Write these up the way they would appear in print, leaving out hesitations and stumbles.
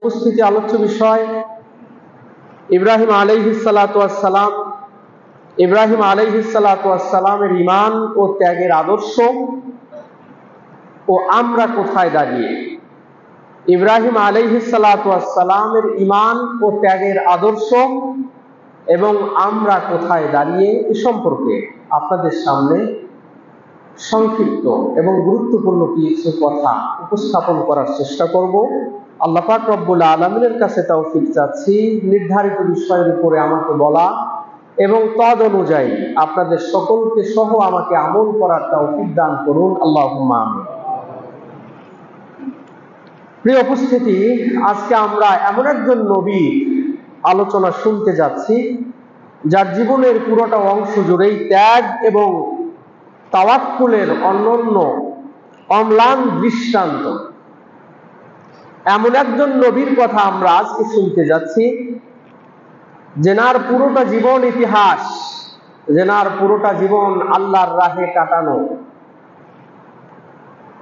উপস্থিতি আলোচ্য বিষয় ইব্রাহিম আলাইহিস সালাতু ওয়াস সালাম। ইব্রাহিম আলাইহিস সালাতু ওয়াস সালামের ঈমান ও ত্যাগের আদর্শ ও আমরা কোথায় দাঁড়িয়ে। ইব্রাহিম আলাইহিস সালাতু ওয়াস সালামের ঈমান ও ত্যাগের আদর্শ এবং আমরা কোথায় দাঁড়িয়ে এ সম্পর্কে আপনাদের সামনে সংক্ষিপ্ত এবং গুরুত্বপূর্ণ কিছু কথা উপস্থাপন করার চেষ্টা করব। আল্লাহ পাক রব্বুল আলামিনের কাছে তৌফিক চাচ্ছি নির্ধারিত বিষয়ের উপরে আমাকে বলা এবং তদ অনুযায়ী আপনাদের সকলকে সহ আমাকে আমল করার তৌফিক দান করুন, আল্লাহুম্মা আমিন। প্রিয় উপস্থিতি, আজকে আমরা এমন একজন নবীর আলোচনা শুনতে যাচ্ছি যার জীবনের পুরোটা অংশ জুড়েই ত্যাগ এবং তাওয়াক্কুলের অনন্য অম্লান দৃষ্টান্ত। এমন একজন নবীর কথা আমরা আজকে শুনতে যাচ্ছি যেনার পুরোটা জীবন ইতিহাস, যেনার পুরোটা জীবন আল্লাহর রাহে কাটানো।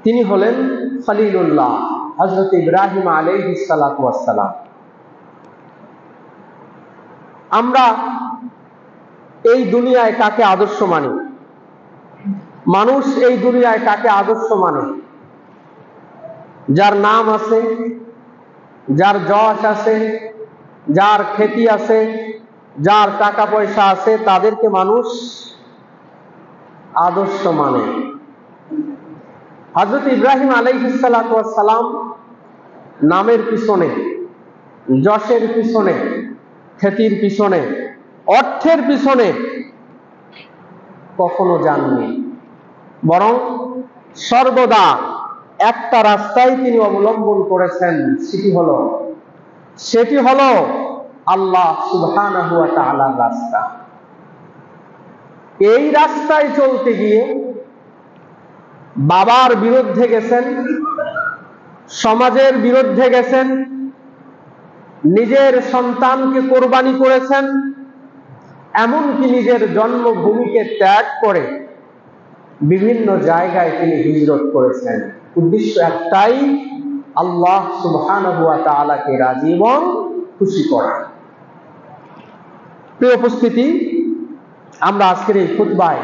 তিনি হলেন খলিলুল্লাহ, হযরত ইব্রাহিম আলাইহিস সালাতু ওয়াস সালাম। আমরা এই দুনিয়ায় কাকে আদর্শ মানি? মানুষ এই দুনিয়ায় কাকে আদর্শ মানে? যার নাম আছে, যার যশ আছে, যার খ্যাতি আছে, যার টাকা পয়সা আছে, তাদেরকে মানুষ আদর্শ মানে। হযরত ইব্রাহিম আলাইহিস সালাতু ওয়াস সালাম নামের পিছনে, যশের পিছনে, খ্যাতির পিছনে, অর্থের পিছনে কখনো যাননি, বরং সর্বদা একটা রাস্তায় তিনি অবলম্বন করেছেন, সেটি হলো আল্লাহ সুবহানাহু ওয়া তাআলার রাস্তা। এই রাস্তায় চলতে গিয়ে বাবার বিরুদ্ধে গেছেন, সমাজের বিরুদ্ধে গেছেন, নিজের সন্তানকে কোরবানি করেছেন, এমনকি নিজের জন্মভূমিকে ত্যাগ করে বিভিন্ন জায়গায় তিনি হিজরত করেছেন। উদ্দেশ্য একটাই, আল্লাহ সুবহানাহু ওয়া তাআলাকে রাজি এবং খুশি করা। প্রিয় উপস্থিতি, আমরা আজকের এই খুতবায়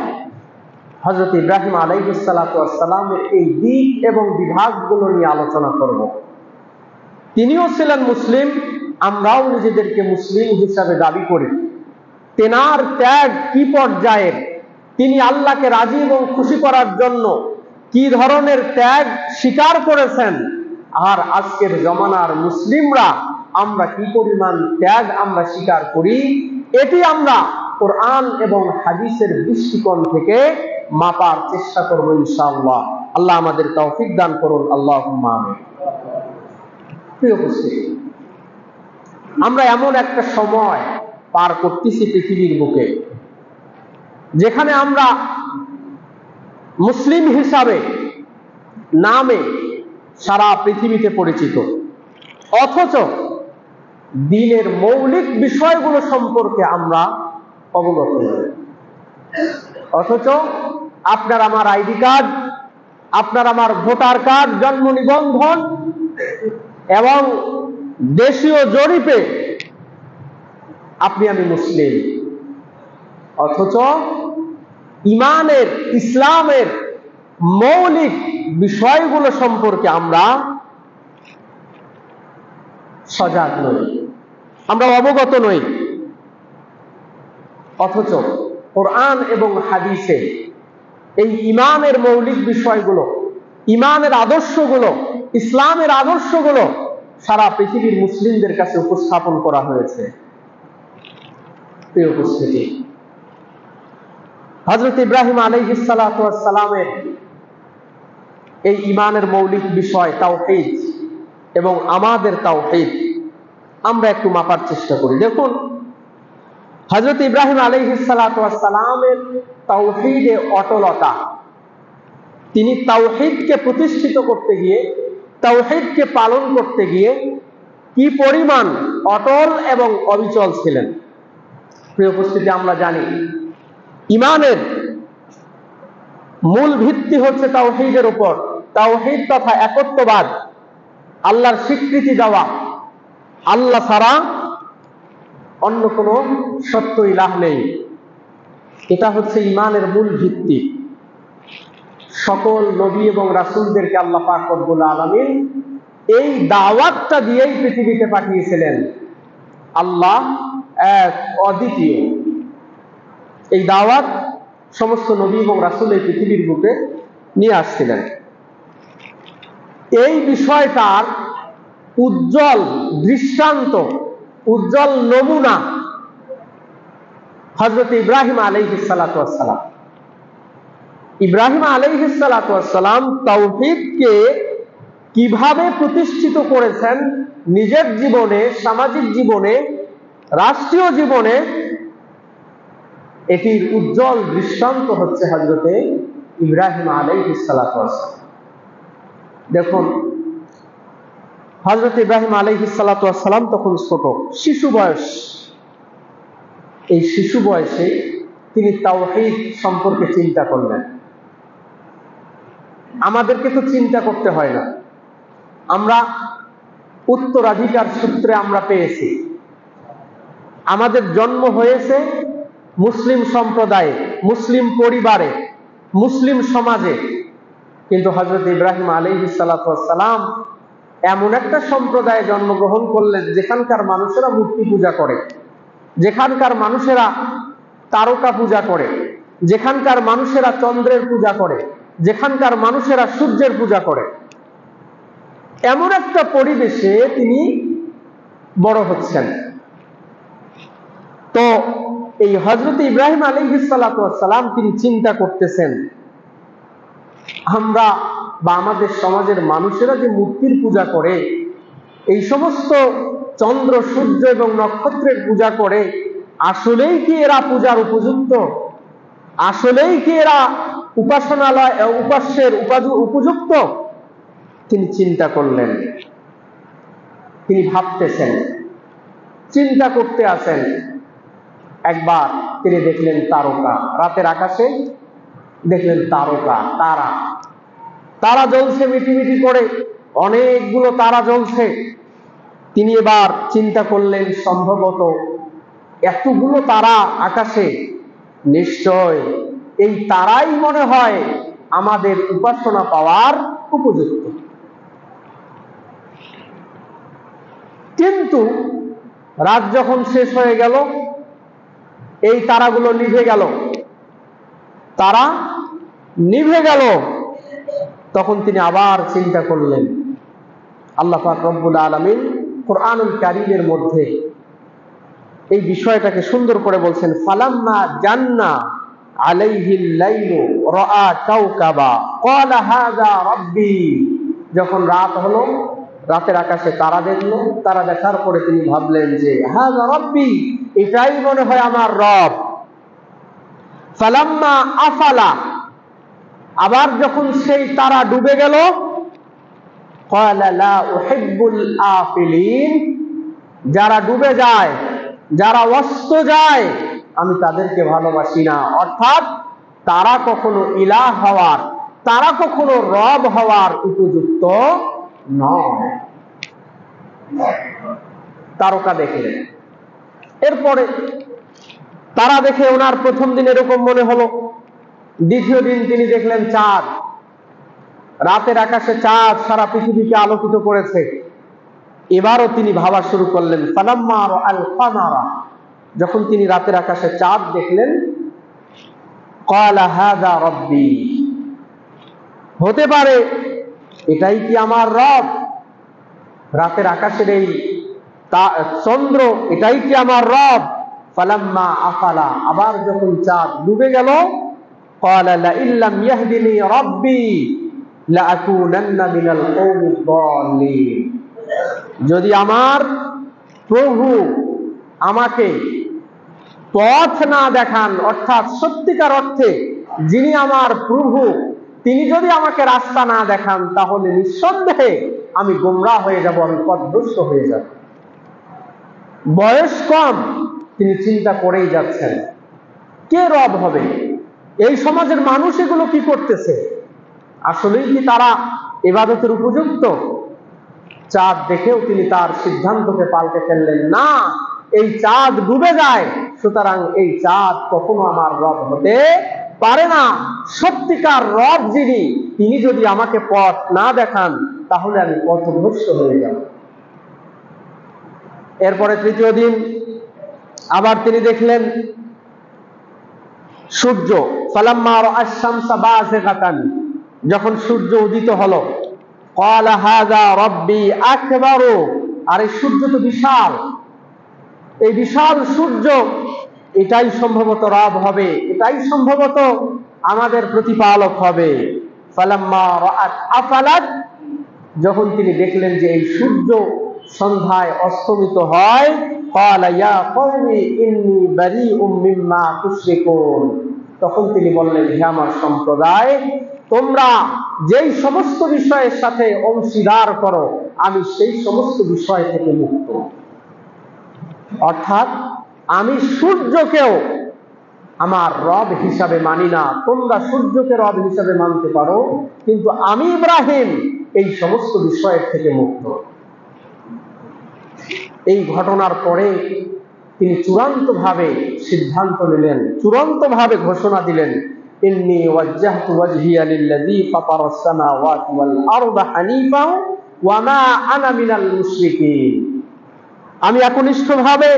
হযরত ইব্রাহিম আলাইহিস সালাতু ওয়াস সালামের এই দিক এবং বিভাগগুলো নিয়ে আলোচনা করব। তিনিও ছিলেন মুসলিম, আমরাও নিজেদেরকে মুসলিম হিসাবে দাবি করি। তেনার ত্যাগ কি পর্যায়ের, তিনি আল্লাহকে রাজি এবং খুশি করার জন্য কি ধরনের ত্যাগ স্বীকার করেছেন, আর আজকের জমানার মুসলিমরা আমরা কি পরিমাণ ত্যাগ আমরা স্বীকার করি, এটি আমরা কোরআন এবং হাদিসের দৃষ্টিকোণ থেকে মাপার চেষ্টা করব ইনশাআল্লাহ। আল্লাহ আমাদের তৌফিক দান করুন, আল্লাহুম্মা আমিন। প্রিয় উপস্থিতি, আমরা এমন একটা সময় পার করতেছি পৃথিবীর বুকে যেখানে আমরা মুসলিম হিসাবে নামে সারা পৃথিবীতে পরিচিত, অথচ দ্বীনের মৌলিক বিষয়গুলো সম্পর্কে আমরা অবগত নই। অথচ আপনার আমার আইডি কার্ড, আপনার আমার ভোটার কার্ড, জন্ম নিবন্ধন এবং দেশীয় জরিপে আপনি আমি মুসলিম, অথচ ইমানের, ইসলামের মৌলিক বিষয়গুলো সম্পর্কে আমরা সজাগ নই, আমরা অবগত নই। অথচ কোরআন এবং হাদিসে এই ইমানের মৌলিক বিষয়গুলো, ইমানের আদর্শগুলো, ইসলামের আদর্শগুলো সারা পৃথিবীর মুসলিমদের কাছে উপস্থাপন করা হয়েছে। প্রিয় উপস্থিতি, হযরত ইব্রাহিম আলাইহিস সালাতু ওয়াস সালামের এই ইমানের মৌলিক বিষয় তাওহীদ এবং আমাদের তাওহীদ আমরা একটু মাপার চেষ্টা করি। দেখুন, হযরত ইব্রাহিম আলাইহিস সালাতু ওয়াস সালামের তাওহীদে অটলতা, তিনি তাওহীদকে প্রতিষ্ঠিত করতে গিয়ে, তাওহীদকে পালন করতে গিয়ে কি পরিমাণ অটল এবং অবিচল ছিলেন। প্রিয় উপস্থিতি, আমরা জানি ইমানের মূল ভিত্তি হচ্ছে তাওহীদের উপর। তাওহীদ তথা একত্ববাদ, আল্লাহর স্বীকৃতি দেওয়া, আল্লাহ ছাড়া অন্য কোনো সত্য ইলাহ নেই। এটা হচ্ছে ঈমানের মূল ভিত্তি। সকল নবী এবং রাসূলদেরকে আল্লাহ পাক রব্বুল আলামিন এই দাওয়াতটা দিয়েই পৃথিবীতে পাঠিয়েছিলেন। আল্লাহ এক, অদ্বিতীয়। এই দাওয়াত সমস্ত নবী এবং রাসূল এই পৃথিবীর বুকে নিয়ে আসছিলেন। এই বিষয়টার উজ্জ্বল দৃষ্টান্ত, উজ্জ্বল নমুনা হযরত ইব্রাহিম আলাইহিস সালাতু ওয়াস সালাম। ইব্রাহিম আলাইহিস সালাতু ওয়াস সালাম তাওহীদকে কিভাবে প্রতিষ্ঠিত করেছেন নিজের জীবনে, সামাজিক জীবনে, রাষ্ট্রীয় জীবনে, এটির উজ্জ্বল দৃষ্টান্ত হচ্ছে হযরতে ইব্রাহিম আলাইহিস সালাতু ওয়াস সালাম। দেখুন, হযরত ইব্রাহিম আলাইহিস সালাতু ওয়াস সালাম তখন ছোট, শিশু বয়স। এই শিশু বয়সে তিনি তাওহীদ সম্পর্কে চিন্তা করলেন। আমাদেরকে তো চিন্তা করতে হয় না, আমরা উত্তরাধিকার সূত্রে আমরা পেয়েছি। আমাদের জন্ম হয়েছে মুসলিম সম্প্রদায়ে, মুসলিম পরিবারে, মুসলিম সমাজে। কিন্তু হযরত ইব্রাহিম আলাইহিস সালাতু ওয়াস সালাম এমন একটা সম্প্রদায়ে জন্মগ্রহণ করলেন যেখানকার মানুষেরা মূর্তি পূজা করে, যেখানকার মানুষেরা তারকা পূজা করে, যেখানকার মানুষেরা চন্দ্রের পূজা করে, যেখানকার মানুষেরা সূর্যের পূজা করে। এমন একটা পরিবেশে তিনি বড় হচ্ছেন। তো এই হযরত ইব্রাহিম আলাইহিস সালাতু ওয়াস সালাম তিনি চিন্তা করতেছেন, আমরা বা আমাদের সমাজের মানুষেরা যে মূর্তির পূজা করে, এই সমস্ত চন্দ্র, সূর্য এবং নক্ষত্রের পূজা করে, আসলেই কি এরা পূজার উপযুক্ত? আসলেই কি এরা উপাসনালয়, উপাস্যের উপযুক্ত? তিনি চিন্তা করলেন, তিনি ভাবতেছেন, চিন্তা করতে আছেন। একবার তিনি দেখলেন তারকা, রাতের আকাশে দেখলেন তারকা, তারা, তারা জ্বলছে মিটিমিটি করে, অনেকগুলো তারা জ্বলছে। তিনি এবার চিন্তা করলেন, সম্ভবত এতগুলো তারা আকাশে, নিশ্চয় এই তারাই মনে হয় আমাদের উপাসনা পাওয়ার উপযুক্ত। কিন্তু রাত যখন শেষ হয়ে গেল, এই তারাগুলো নিভে গেল, তারা নিভে গেল। তখন তিনি আবার চিন্তা করলেন। আল্লাহ পাক রব্বুল আলামিন কুরআনুল কারীমের মধ্যে এই বিষয়টাকে সুন্দর করে বলছেন, ফালাম্মা জান্না আলাইহিল লাইলু রাআ কাওকাবা ক্বালা হাযা রাব্বি। যখন রাত হলো, রাতের আকাশে তারা দেখলো, তারা দেখার পরে তিনি ভাবলেন যে হাযা রাব্বি, এটাই মনে হয় আমার রব। ফালাম্মা আফালা, আবার যখন সেই তারা ডুবে গেল, ক্বালা লা উহিব্বুল আফিলিন, যারা ডুবে যায়, যারা অস্ত যায়, আমি তাদেরকে ভালোবাসি না। অর্থাৎ তারা কখনো ইলাহ হওয়ার, তারা কখনো রব হওয়ার উপযুক্ত নয়। তারকা দেখলেন। এরপরে তারা দেখে ওনার প্রথম দিন এরকম মনে হলো, দ্বিতীয় দিন তিনি দেখলেন চাঁদ, রাতের আকাশে চাঁদ সারা পৃথিবীকে আলোকিত করেছে। এবারও তিনি ভাবা শুরু করলেন, ফালাম্মা রাআল কামারা, যখন তিনি রাতের আকাশে চাঁদ দেখলেন, ক্বালা হাযা রাব্বি, হতে পারে এটাই কি আমার রব? রাতের আকাশের এই চন্দ্র, এটাই কি আমার রব? ফালাম্মা আফালা, আবার যখন চাঁদ ডুবে গেল, ক্বালা লা ইল্লাম ইয়াহদিনি রাব্বি লাআকুনান্না মিনাল কওমিদ দাল্লিন, যদি আমার প্রভু আমাকে পথ না দেখান, অর্থাৎ সত্যিকার অর্থে যিনি আমার প্রভু, তিনি যদি আমাকে রাস্তা না দেখান, তাহলে নিঃসন্দেহে আমি গোমরাহ হয়ে যাব, আমি পথভ্রষ্ট হয়ে যাব। বয়স কম, তিনি চিন্তা করেই যাচ্ছেন, কে রব হবে? এই সমাজের মানুষ এগুলো কি করতেছে? আসলেই কি তারা ইবাদতের উপযুক্ত? চাঁদ দেখেও তিনি তার সিদ্ধান্তকে পাল্টে ফেললেন, না, এই চাঁদ ডুবে যায়, সুতরাং এই চাঁদ কখনো আমার রব হতে পারে না। সত্যিকার রব যিনি, তিনি যদি আমাকে পথ না দেখান তাহলে আমি পথভ্রষ্ট হয়ে যাব। এরপরে তৃতীয় দিন আবার তিনি দেখলেন সূর্য, ফালাম্মা রাআশ শামসা বাযিগাতান, যখন সূর্য উদিত হলো, ক্বালা হাযা রাব্বি আকবার, আরে সূর্য তো বিশাল, এই বিশাল সূর্য, এটাই সম্ভবত রব হবে, এটাই সম্ভবত আমাদের প্রতিপালক হবে। ফালাম্মা রাআত আফালাত, যখন তিনি দেখলেন যে এই সূর্য সন্ধ্যায় অস্তমিত হয়, ক্বালা ইয়া কওমি ইন্নী বারীউম মিম্মা তুশরিকুন, তখন তিনি বললেন, হে আমার সম্প্রদায়, তোমরা যেই সমস্ত বিষয়ের সাথে অংশীদার করো আমি সেই সমস্ত বিষয় থেকে মুক্ত। অর্থাৎ আমি সূর্যকেও আমার রব হিসাবে মানি না, তোমরা সূর্যকে রব হিসাবে মানতে পারো, কিন্তু আমি ইব্রাহিম এই সমস্ত বিষয়ের থেকে মুক্ত। এই ঘটনার পরে তিনি চূড়ান্তভাবে সিদ্ধান্ত নিলেন, চূড়ান্তভাবে ঘোষণা দিলেন, ইন্নী ওয়াজ্জাহতু ওয়াজহিয়া লিল্লাযী ফাতারাস সামাওয়াতি ওয়াল আরদা হানিফা ওয়া মা আনা মিনাল মুশরিকিন, আমি একনিষ্ঠভাবে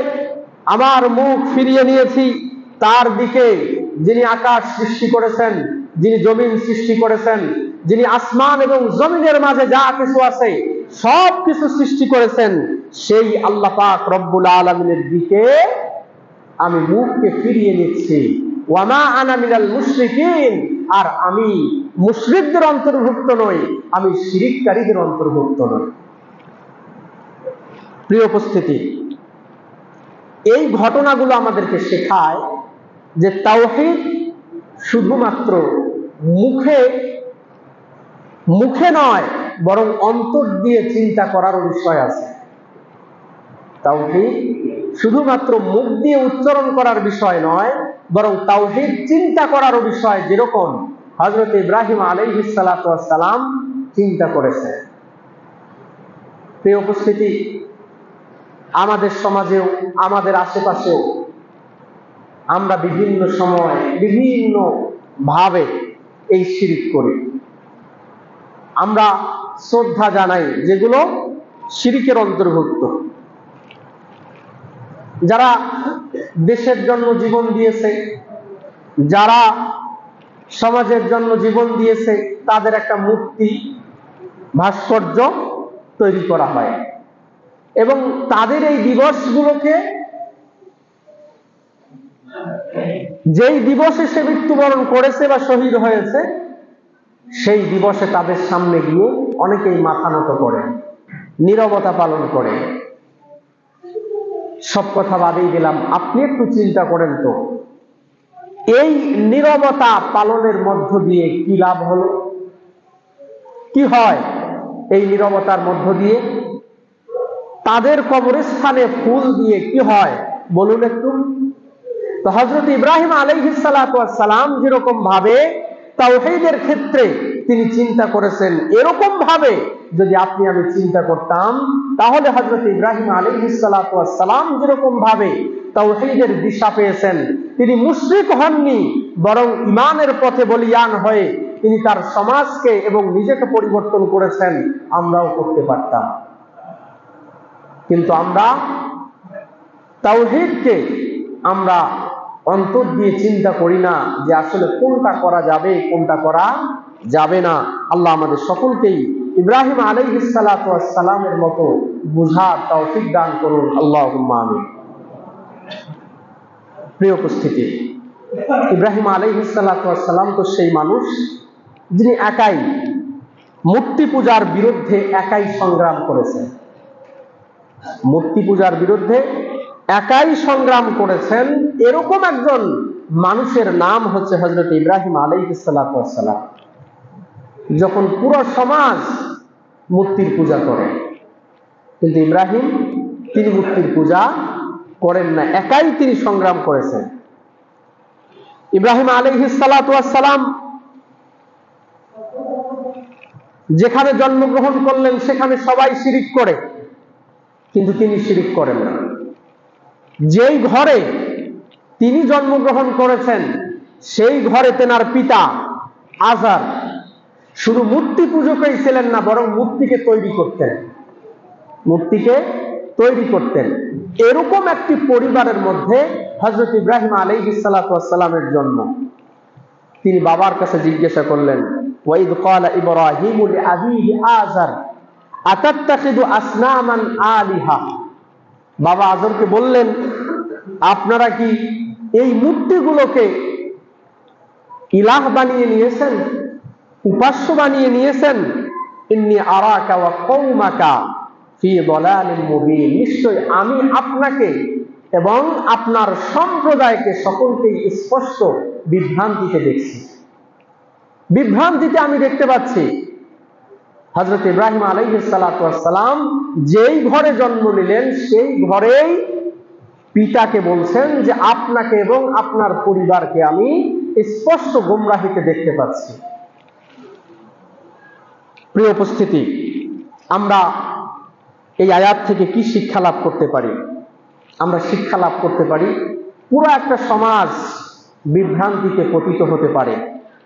আমার মুখ ফিরিয়ে নিয়েছি তার দিকে যিনি আকাশ সৃষ্টি করেছেন, যিনি জমিন সৃষ্টি করেছেন, যিনি আসমান এবং জমিনের মাঝে যা কিছু আছে সব কিছু সৃষ্টি করেছেন, সেই আল্লাহ পাক রব্বুল আলামিনের দিকে আমি মুখকে ফিরিয়ে নিচ্ছি। ওয়া মা আনা মিনাল মুশরিকিন, আর আমি মুশরিকদের অন্তর্ভুক্ত নই, আমি শিরিককারীদের অন্তর্ভুক্ত নই। প্রিয় উপস্থিতি, এই ঘটনাগুলো আমাদেরকে শেখায় যে তাওহীদ শুধুমাত্র মুখে মুখে নয়, বরং অন্তর দিয়ে চিন্তা করার বিষয় আছে। তাওহীদ শুধুমাত্র মুখ দিয়ে উচ্চারণ করার বিষয় নয়, বরং তাওহীদ চিন্তা করারও বিষয়, যেরকম হযরত ইব্রাহিম আলাইহিস সালাতু ওয়াস সালাম চিন্তা করেছেন। প্রিয় উপস্থিতি, আমাদের সমাজেও আমাদের আশেপাশেও আমরা বিভিন্ন সময় বিভিন্ন ভাবে এই শিরক করি। আমরা শ্রদ্ধা জানাই যেগুলো শিরকের অন্তর্ভুক্ত। যারা দেশের জন্য জীবন দিয়েছে, যারা সমাজের জন্য জীবন দিয়েছে, তাদের একটা মূর্তি ভাস্কর্য তৈরি করা হয় এবং তাদের এই দিবসগুলোকে, যেই দিবসে সে মৃত্যুবরণ করেছে বা শহীদ হয়েছে, সেই দিবসে তাদের সামনে গিয়ে অনেকেই মাথা নত করে, নীরবতা পালন করে। সব কথা বাদেই দিলাম, আপনি একটু চিন্তা করেন তো, এই নীরবতা পালনের মধ্য দিয়ে কি লাভ হলো, কি হয় এই নীরবতার মধ্য দিয়ে? তাদের কবরস্থানে ফুল দিয়ে কি হয় বলুন একটু। তো হযরত ইব্রাহিম আলাইহিস সালাতু ওয়াস সালাম যেরকম ভাবে তাওহীদের ক্ষেত্রে তিনি চিন্তা করেছেন, এরকম ভাবে যদি আপনি আমি চিন্তা করতাম, তাহলে হযরত ইব্রাহিম আলাইহিস সালাতু ওয়াস সালাম যেরকম ভাবে তাওহীদের দিশা পেয়েছেন, তিনি মুশরিক হননি, বরং ঈমানের পথে বলিয়ান হয়ে তিনি তার সমাজকে এবং নিজেকে পরিবর্তন করেছেন, আমরাও করতে পারতাম। কিন্তু আমরা তাওহীদকে আমরা অন্তর দিয়ে চিন্তা করি না যে আসলে কোনটা করা যাবে কোনটা করা যাবে না। আল্লাহ আমাদের সকলকেই ইব্রাহিম আলাইহিস সালাতু ওয়াস সালামের মতো বুঝার তৌফিক দান করুন, আল্লাহুম্মা আমিন। প্রিয় উপস্থিতি, ইব্রাহিম আলাইহিস সালাতু ওয়াস সালাম তো সেই মানুষ যিনি একাই মূর্তি পূজার বিরুদ্ধে একাই সংগ্রাম করেছেন। মূর্তি পূজার বিরুদ্ধে একাই সংগ্রাম করেছেন, এরকম একজন মানুষের নাম হচ্ছে হযরত ইব্রাহিম আলাইহিস সালাতু ওয়াস সালাম। যখন পুরো সমাজ মূর্তির পূজা করে, কিন্তু ইব্রাহিম তিনি মূর্তির পূজা করেন না, একাই তিনি সংগ্রাম করেছেন। ইব্রাহিম আলাইহিস সালাতু ওয়াস সালাম যেখানে জন্মগ্রহণ করলেন সেখানে সবাই শিরিক করে, কিন্তু তিনি শিরিক করেন না। যেই ঘরে তিনি জন্মগ্রহণ করেছেন সেই ঘরে তেনার পিতা আজার শুধু মূর্তি পূজকই ছিলেন না, বরং মূর্তিকে তৈরি করতেন, মূর্তিকে তৈরি করতেন। এরকম একটি পরিবারের মধ্যে হযরত ইব্রাহিম আলাইহিস সালাতু ওয়াস সালামের জন্ম। তিনি বাবার কাছে জিজ্ঞাসা করলেন, ওয়াইদ ক্বালা ইব্রাহিমু লিআবিহি আযার আতাত্তাখিযু আসনামান আলিহা। বাবা আজরকে বললেন, আপনারা কি এই মূর্তিগুলোকে ইলাহ বানিয়ে নিয়েছেন, উপাস্য বানিয়ে নিয়েছেন? ইন্নী আরাকা ওয়া কওমাকা ফি দালালিন মুবিন। নিশ্চয় আমি আপনাকে এবং আপনার সম্প্রদায়কে সকলকেই স্পষ্ট বিভ্রান্তিতে দেখছি, বিভ্রান্তিতে আমি দেখতে পাচ্ছি। হযরত ইব্রাহিম আলাইহিস সালাতু ওয়াস সালাম যেই ঘরে জন্ম নিলেন সেই ঘরেই পিতাকে বলছেন যে আপনাকে এবং আপনার পরিবারকে আমি স্পষ্ট গোমরাহিতে দেখতে পাচ্ছি। প্রিয় উপস্থিতি, আমরা এই আয়াত থেকে কি শিক্ষা লাভ করতে পারি? আমরা শিক্ষা লাভ করতে পারি পুরো একটা সমাজ বিভ্রান্তিতে পতিত হতে পারে,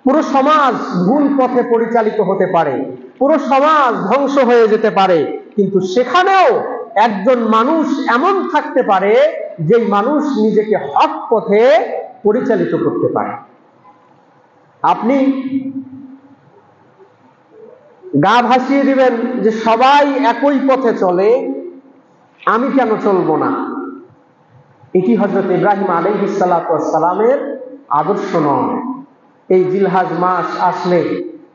পুরো সমাজ ভুল পথে পরিচালিত হতে পারে, পুরো সমাজ ধ্বংস হয়ে যেতে পারে, কিন্তু সেখানেও একজন মানুষ এমন থাকতে পারে যে মানুষ নিজেকে হক পথে পরিচালিত করতে পারে। আপনি গা ভাসিয়ে দিবেন যে সবাই একই পথে চলে, আমি কেন চলবো না? এটি হযরত ইব্রাহিম আলাইহিস সালাতু ওয়াস সালামের আদর্শ নয়। এই জিলহজ মাস আসলে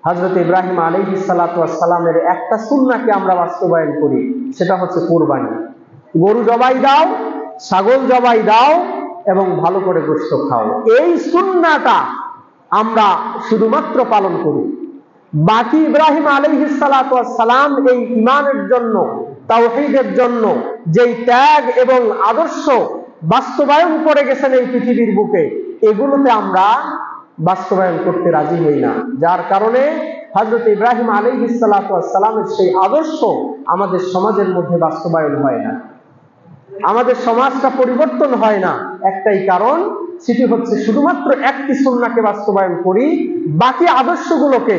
হযরত ইব্রাহিম আলাইহিস সালাতু ওয়াস সালামের একটা সুন্নাহকে আমরা বাস্তবায়ন করি, সেটা হচ্ছে কুরবানি। গরু জবাই দাও, ছাগল জবাই দাও এবং ভালো করে গোশত খাও। এই সুন্নাহটা আমরা শুধুমাত্র পালন করি। বাকি ইব্রাহিম আলাইহিস সালাতু ওয়াস সালাম এই ঈমানের জন্য, তাওহীদের জন্য যেই ত্যাগ এবং আদর্শ বাস্তবায়ন করে গেছেন এই পৃথিবীর বুকে, এগুলোতে আমরা বাস্তবায়ন করতে রাজি হই না, যার কারণে হযরত ইব্রাহিম আলাইহিস সালাতু ওয়াস সালামের সেই আদর্শ আমাদের সমাজের মধ্যে বাস্তবায়ন হয় না, আমাদের সমাজটা পরিবর্তন হয় না। একটাই কারণ, সেটি হচ্ছে শুধুমাত্র একটি সুন্নাহকে বাস্তবায়ন করি, বাকি আদর্শগুলোকে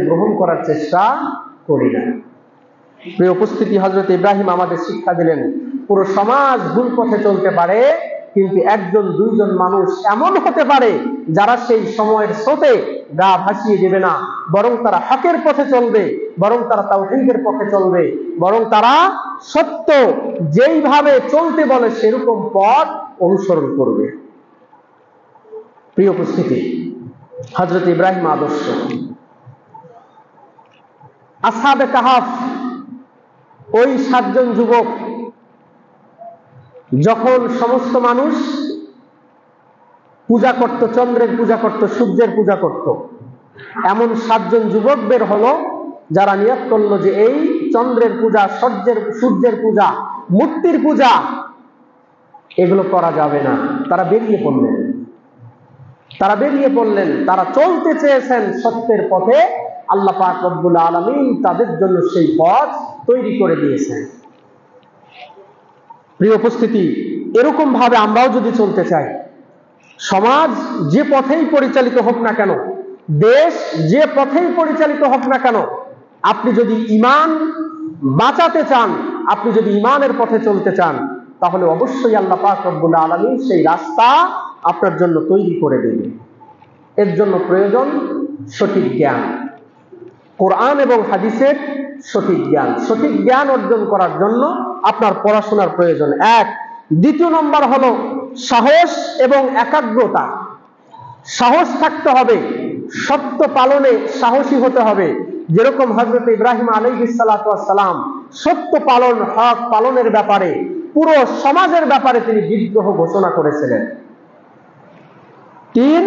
গ্রহণ করার চেষ্টা করি না। প্রিয় উপস্থিতি, হযরত ইব্রাহিম আমাদের শিক্ষা দিলেন পুরো সমাজ ভুল পথে চলতে পারে, কিন্তু একজন দুইজন মানুষ এমন হতে পারে যারা সেই সময়ের স্রোতে গা ভাসিয়ে দেবে না, বরং তারা হকের পথে চলবে, বরং তারা তাওহীদের পথে চলবে, বরং তারা সত্য যেইভাবে চলতে বলে সেরকম পথ অনুসরণ করবে। প্রিয় উপস্থিতি, হযরত ইব্রাহিম আদর্শ। আসহাবে কাহাফ, ওই 7 জন যুবক, যখন সমস্ত মানুষ পূজা করত, চন্দ্রের পূজা করত, সূর্যের পূজা করত, এমন 7 জন যুবক বের হলো যারা নিয়ত করলো যে এই চন্দ্রের পূজা, সূর্যের পূজা, মূর্তির পূজা এগুলো করা যাবে না। তারা বেরিয়ে পড়লেন, তারা চলতে চেয়েছেন সত্যের পথে। আল্লাহ পাক রব্বুল আলামিন তাদের জন্য সেই পথ তৈরি করে দিয়েছেন। প্রিয় উপস্থিতি, এরকম ভাবে আমরাও যদি চলতে চাই, সমাজ যে পথেই পরিচালিত হোক না কেন, দেশ যে পথেই পরিচালিত হোক না কেন, আপনি যদি ঈমান বাঁচাতে চান, আপনি যদি ঈমানের পথে চলতে চান, তাহলে অবশ্যই আল্লাহ পাক রব্বুল আলামিন সেই রাস্তা আপনার জন্য তৈরি করে দেবে। এর জন্য প্রয়োজন সঠিক জ্ঞান, কোরআন এবং হাদিসের সঠিক জ্ঞান। সঠিক জ্ঞান অর্জন করার জন্য আপনার পড়াশোনার প্রয়োজন, এক। দ্বিতীয় নম্বর হলো সাহস এবং একাগ্রতা। সাহস থাকতে হবে, সত্য পালনে সাহসী হতে হবে। যেরকম হযরত ইব্রাহিম আলাইহিস সালাতু ওয়াস সালাম সত্য পালন, হক পালনের ব্যাপারে, পুরো সমাজের ব্যাপারে তিনি বিদ্রোহ ঘোষণা করেছিলেন। 3,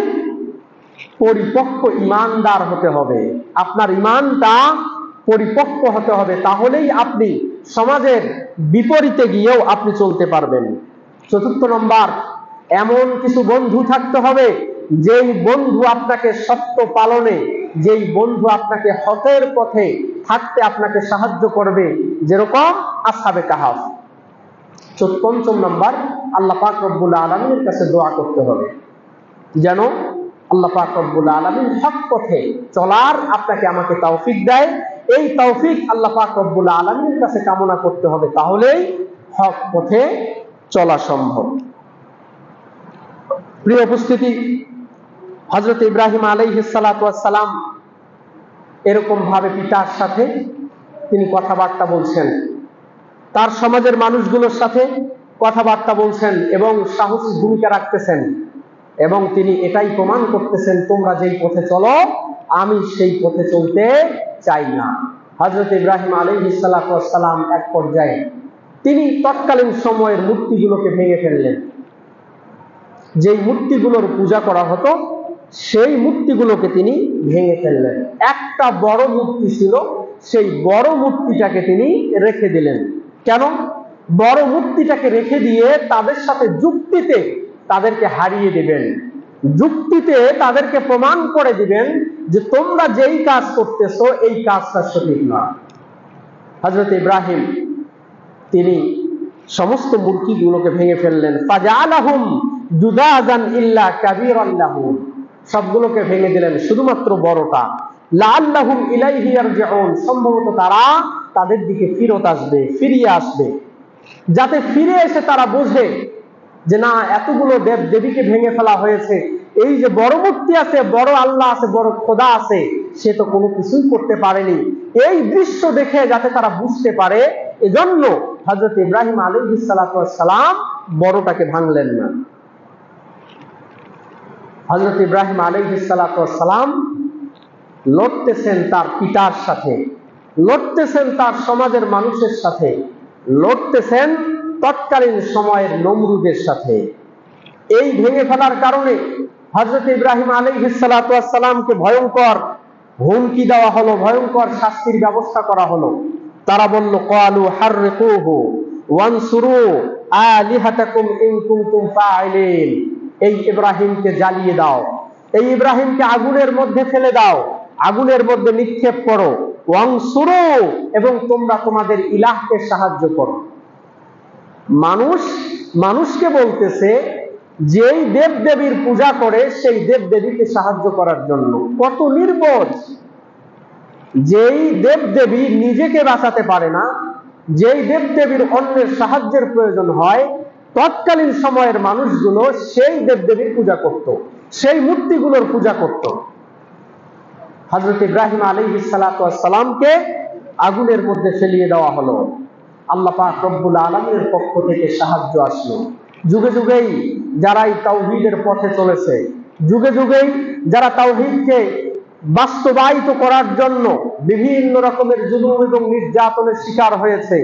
পরিপক্ক ঈমানদার হতে হবে। আপনার ঈমানটা পরিপক্ক হতে হবে, তাহলেই আপনি সমাজের বিপরীতে গিয়েও আপনি চলতে পারবেন। 4 নম্বর, এমন কিছু বন্ধু থাকতে হবে যেই বন্ধু আপনাকে সত্য পালনে, যেই বন্ধু আপনাকে হকের পথে থাকতে আপনাকে সাহায্য করবে, যেরকম আসহাবে কাহাফ। ৫ম নাম্বার, আল্লাহ পাক রব্বুল আলামিনের কাছে দোয়া করতে হবে যেন আল্লাহ পাক রব্বুল আলামিন হক পথে চলার আপনাকে আমাকে তৌফিক দেয়। এই তৌফিক আল্লাহ পাক রব্বুল আলামিনের কাছে কামনা করতে হবে, তাহলেই হক পথে চলা সম্ভব। প্রিয় উপস্থিতি, হযরত ইব্রাহিম আলাইহিস সালাতু ওয়াস সালাম এরকম ভাবে পিতার সাথে তিনি কথাবার্তা বলছেন, তার সমাজের মানুষগুলোর সাথে কথাবার্তা বলছেন এবং সাহসী ভূমিকা রাখতেছেন, এবং তিনি এটাই প্রমাণ করতেছেন, তোমরা যেই পথে চলো আমি সেই পথে চলতে চাই না। হযরত ইব্রাহিম আলাইহিস সালাতু ওয়াস সালাম এক পর্যায়ে তিনি তৎকালীন সময়ের মূর্তিগুলোকে ভেঙে ফেললেন। যেই মূর্তিগুলোর পূজা করা হতো সেই মূর্তিগুলোকে তিনি ভেঙে ফেললেন। একটা বড় মূর্তি ছিল, সেই বড় মূর্তিটাকে তিনি রেখে দিলেন। কেন? বড় মূর্তিটাকে রেখে দিয়ে তাদের সাথে যুক্তিতে তাদেরকে হারিয়ে দিবেন, যুক্তিতে তাদেরকে প্রমাণ করে দিবেন যে তোমরা যেই কাজ করতেছো এই কাজটা সঠিক না। হযরত ইব্রাহিম তিনি সমস্ত মূর্তিগুলোকে ভেঙে ফেললেন। ফাজালাহুম জুদাজান ইল্লা কাবীরান লাহুম, সবগুলোকে ভেঙে দিলেন, শুধুমাত্র বড়টা। লাআল্লাহুম ইলাইহি ইয়ারজিউন, সম্ভবত তারা তাদের দিকে ফিরত আসবে, ফিরিয়ে আসবে, যাতে ফিরে এসে তারা বোঝে যে না, এতগুলো দেব দেবীকে ভেঙে ফেলা হয়েছে, এই যে বড় মূর্তি আছে, বড় আল্লাহ আছে, বড় খোদা আছে, সে তো কোনো কিছুই করতে পারেনি। এই দৃশ্য দেখে যাতে তারা বুঝতে পারে, এজন্য হযরত ইব্রাহিম আলাইহিস সালাতু ওয়াস সালাম বড়টাকে ভাঙলেন না। হযরত ইব্রাহিম আলাইহিস সালাতু ওয়াস সালাম লড়তেছেন তার পিতার সাথে, লড়তেছেন তার সমাজের মানুষের সাথে, লড়তেছেন তৎকালীন সময়ের নমরুদের সাথে। এই ভেঙে ফেলার কারণে হযরত ইব্রাহিম আলাইহিস সালাতু ওয়াস সালামকে ভয়ঙ্কর হুমকি দেওয়া হলো, ভয়ঙ্কর শাস্তির ব্যবস্থা করা হলো। তারা বলল, ক্বালু হাররিকুহু ওয়ানসুরু আলিহাতাকুম ইন কুনতুম ফাইলিন, এই ইব্রাহিমকে জ্বালিয়ে দাও, এই ইব্রাহিমকে আগুনের মধ্যে ফেলে দাও, আগুনের মধ্যে নিক্ষেপ করো, ওয়ানসুরু, এবং তোমরা তোমাদের ইলাহকে সাহায্য করো। মানুষ মানুষকে বলতেছে যেই দেব দেবীর পূজা করে সেই দেব দেবীকে সাহায্য করার জন্য। কত নির্বোধ! যেই দেব দেবী নিজেকে বাঁচাতে পারে না, যেই দেব দেবীর অন্যের সাহায্যের প্রয়োজন হয়, তৎকালীন সময়ের মানুষগুলো সেই দেব দেবীর পূজা করত, সেই মূর্তিগুলোর পূজা করত। হযরত ইব্রাহিম আলাইহিস সালাতু ওয়াস সালামকে আগুনের মধ্যে ফেলিয়ে দেওয়া হলো। আল্লাহ পাক রব্বুল আলামিনের পক্ষ থেকে সাহায্য আসলো। যুগে যুগেই যারা এই তাওহীদের পথে চলেছে, যুগে যুগেই যারা তাওহীদকে বাস্তবায়িত করার জন্য বিভিন্ন রকমের জুলুম এবং নির্যাতনের শিকার হয়েছে,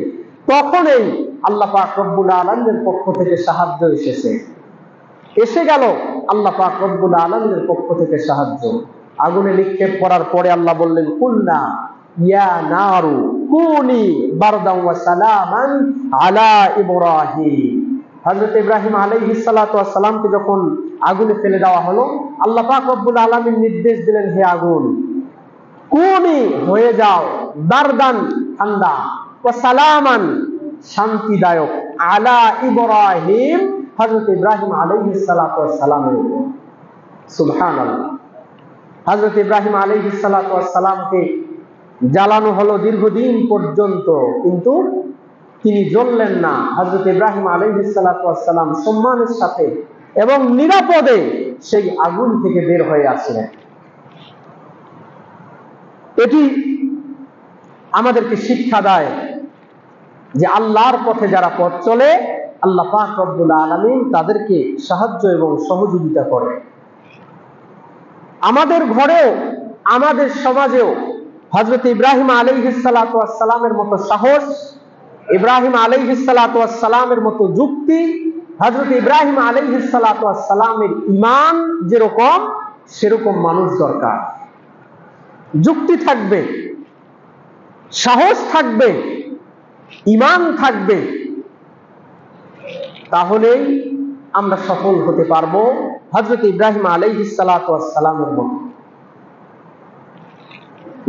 তখনই আল্লাহ পাক রব্বুল আলামিনের পক্ষ থেকে সাহায্য এসে গেল। আল্লাহ পাক রব্বুল আলামিনের পক্ষ থেকে সাহায্য আগুনে নিক্ষেপ করার পরে আল্লাহ বললেন, কুলনা ইয়া নারু কুনি বারদান ওয়া সালামান আলা ইব্রাহিম। হযরত ইব্রাহিম আলাইহিস সালাতু ওয়াস সালামকে যখন আগুনে ফেলে দেওয়া হলো, আল্লাহ পাক রব্বুল আলামিন নির্দেশ দিলেন, হে আগুন, কুনি, হয়ে যাও, বারদান, ঠান্ডা, ওয়া সালামান, শান্তিদায়ক, আলা ইব্রাহিম, হযরত ইব্রাহিম আলাইহিস সালাতু ওয়াস সালামের উপর। সুবহানাল্লাহ। হযরত ইব্রাহিম আলাইহিস সালাতু ওয়াস সালামকে জ্বালানো হলো দীর্ঘদিন পর্যন্ত, কিন্তু তিনি জ্বললেন না। হযরত ইব্রাহিম আলাইহিস সালাতু ওয়াস সালাম সম্মানের সাথে এবং নিরাপদে সেই আগুন থেকে বের হয়ে আসলেন। এটি আমাদেরকে শিক্ষা দেয় যে আল্লাহর পথে যারা পথ চলে, আল্লাহ পাক রব্বুল আলামিন তাদেরকে সাহায্য এবং সহযোগিতা করে। আমাদের ঘরেও, আমাদের সমাজেও হযরত ইব্রাহিম আলাইহিস সালাতু ওয়াস সালামের মতো সাহস, ইব্রাহিম আলাইহিস সালাতু ওয়াস সালামের মতো যুক্তি, হযরত ইব্রাহিম আলাইহিস সালাতু ওয়াস সালামের ঈমান যেরকম, সেরকম মানুষ দরকার। যুক্তি থাকবে, সাহস থাকবে, ঈমান থাকবে, তাহলেই আমরা সফল হতে পারবো হযরত ইব্রাহিম আলাইহিস সালাতু ওয়াস সালামের মতো।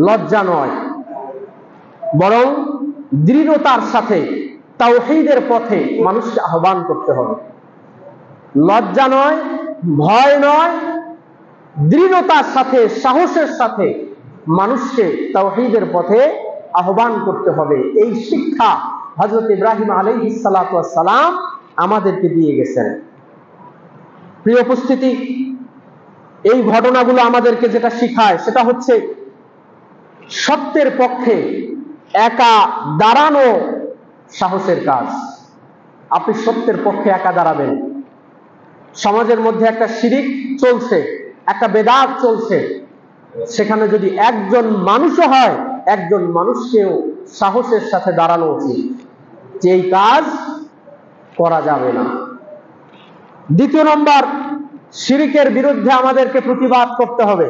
লজ্জা নয়, বরং দৃঢ়তার সাথে তাওহীদের পথে মানুষকে আহ্বান করতে হবে। লজ্জা নয়, ভয় নয়, দৃঢ়তার সাথে, সাহসের সাথে মানুষকে তাওহীদের পথে আহ্বান করতে হবে। এই শিক্ষা হযরত ইব্রাহিম আলাইহিস সালাতু ওয়াস সালাম আমাদেরকে দিয়ে গেছেন। প্রিয় উপস্থিতি, এই ঘটনাগুলো আমাদেরকে যেটা শিখায় সেটা হচ্ছে সত্যের পক্ষে একা দাঁড়ানো সাহসের কাজ। আপনি সত্যের পক্ষে একা দাঁড়াবেন। সমাজের মধ্যে একটা শিরিক চলছে, একটা বেদাত চলছে, সেখানে যদি একজন মানুষও হয়, একজন মানুষকেও সাহসের সাথে দাঁড়ানো উচিত যে এই কাজ করা যাবে না। দ্বিতীয় নম্বর, শিরিকের বিরুদ্ধে আমাদেরকে প্রতিবাদ করতে হবে।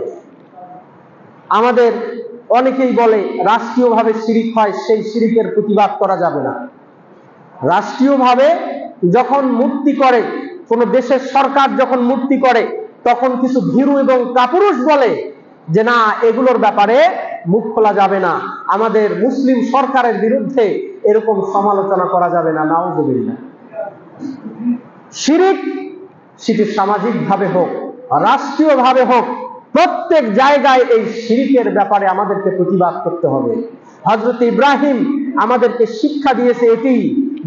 আমাদের অনেকেই বলে রাষ্ট্রীয়ভাবে শিরিক হয়, সেই শিরিকের প্রতিবাদ করা যাবে না। রাষ্ট্রীয়ভাবে যখন মূর্তি করে, কোন দেশের সরকার যখন মূর্তি করে, তখন কিছু ভীরু এবং কাপুরুষ বলে যে না, এগুলোর ব্যাপারে মুখ খোলা যাবে না, আমাদের মুসলিম সরকারের বিরুদ্ধে এরকম সমালোচনা করা যাবে না। নাউযুবিল্লাহ। শিরিক, সেটি সামাজিকভাবে হোক, রাষ্ট্রীয়ভাবে হোক, প্রত্যেক জায়গায় এই শিরিকের ব্যাপারে আমাদেরকে প্রতিবাদ করতে হবে। হযরত ইব্রাহিম আমাদেরকে শিক্ষা দিয়েছে এটি,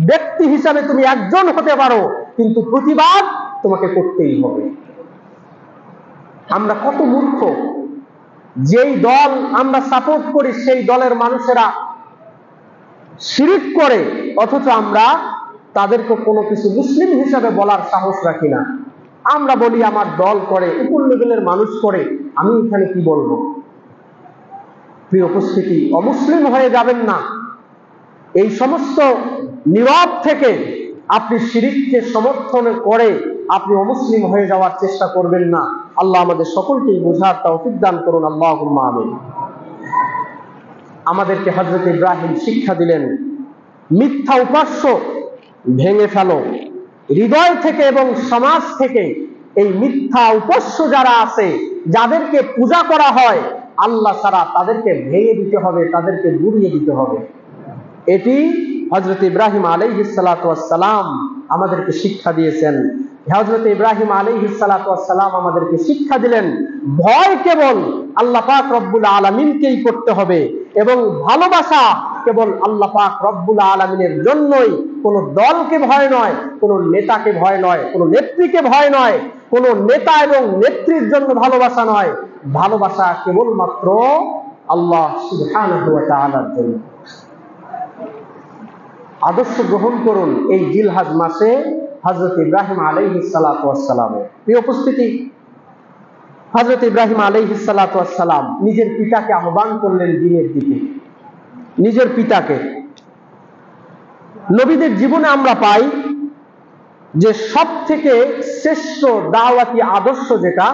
ব্যক্তি হিসাবে তুমি একজন হতে পারো, কিন্তু প্রতিবাদ তোমাকে করতেই হবে। আমরা কত মূর্খ! যেই দল আমরা সাপোর্ট করি সেই দলের মানুষেরা শিরিক করে, অথচ আমরা তাদেরকে কোনো কিছু মুসলিম হিসাবে বলার সাহস রাখি না। আমরা বলি আমার দল করে, উপর লেভেলের মানুষ করে, আমি এখানে কি বলবো? প্রিয় উপস্থিতি, অমুসলিম হয়ে যাবেন না। এই সমস্ত নীরব থেকে আপনি শিরিককে সমর্থন করে আপনি অমুসলিম হয়ে যাওয়ার চেষ্টা করবেন না। আল্লাহ আমাদের সকলকেই বোঝার তৌফিক দান করুন। আল্লাহুম্মা আমিন। আমাদেরকে হযরত ইব্রাহিম শিক্ষা দিলেন, মিথ্যা উপাস্য ভেঙে ফেলো হৃদয় থেকে এবং সমাজ থেকে। এই মিথ্যা উপাস্য যারা আছে, যাদেরকে পূজা করা হয় আল্লাহ ছাড়া, তাদেরকে ভেঙে দিতে হবে, তাদেরকে গুড়িয়ে দিতে হবে। এটি হযরত ইব্রাহিম আলাইহিস সালাতু ওয়াস সালাম আমাদেরকে শিক্ষা দিয়েছেন। হযরত ইব্রাহিম আলাইহিস সালাতু ওয়াস সালাম আমাদেরকে শিক্ষা দিলেন, ভয় কেবল আল্লাহ পাক রব্বুল আলামিনকেই করতে হবে এবং ভালোবাসা কেবল আল্লাহ পাক রব্বুল আলামিনের জন্যই। কোন দলকে ভয় নয়, কোন নেতাকে ভয় নয়, কোন নেত্রীকে ভয় নয়, কোন নেতা এবং নেত্রীর জন্য ভালোবাসা নয়। ভালোবাসা কেবলমাত্র আল্লাহ সুবহানাহু ওয়া তাআলার জন্য। আদর্শ গ্রহণ করুন এই জিলহজ মাসে হযরত ইব্রাহিম আলাইহিস সালাতু ওয়াস সালামের। প্রিয় উপস্থিতি, হযরত ইব্রাহিম আলাইহিস সালাতু ওয়াস সালাম নিজের পিতাকে আহ্বান করলেন দ্বীনের দিকে। নিজের পিতাকে। নবীদের জীবনে আমরা পাই যে সবথেকে শ্রেষ্ঠ দাওয়াতি আদর্শ যেটা,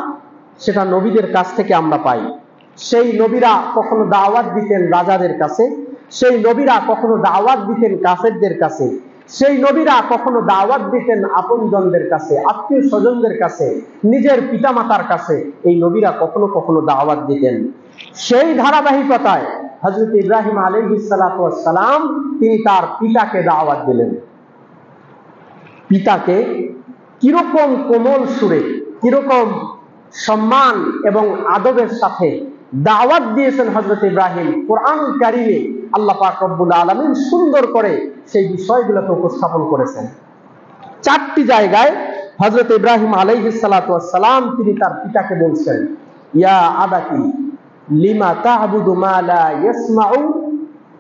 সেটা নবীদের কাছ থেকে আমরা পাই। সেই নবীরা কখনো দাওয়াত দিতেন রাজাদের কাছে, সেই নবীরা কখনো দাওয়াত দিতেন কাফেরদের কাছে, সেই নবীরা কখনো দাওয়াত দিতেন আপনজনদের কাছে, আত্মীয় স্বজনদের কাছে, নিজের পিতামাতার কাছে এই নবীরা কখনো কখনো দাওয়াত দিতেন। সেই ধারাবাহিকতায় হযরত ইব্রাহিম আলাইহিস সালাতু ওয়াস সালাম তিনি তার পিতাকে দাওয়াত দিলেন। পিতাকে কিরকম কোমল সুরে, কিরকম সম্মান এবং আদবের সাথে দাওয়াত দিয়েছেন হযরত ইব্রাহিম। কোরআন কারীমে আল্লাহ পাক রব্বুল আলামিন সুন্দর করে সেই বিষয়গুলোকে উপস্থাপন করেছেন। 4টি জায়গায় হযরত ইব্রাহিম আলাইহিস সালাতু ওয়াস সালাম তিনি তার পিতাকে বলছেন, ইয়া আবাতি লিমা তা'বুদু মা লা ইয়াসমাউ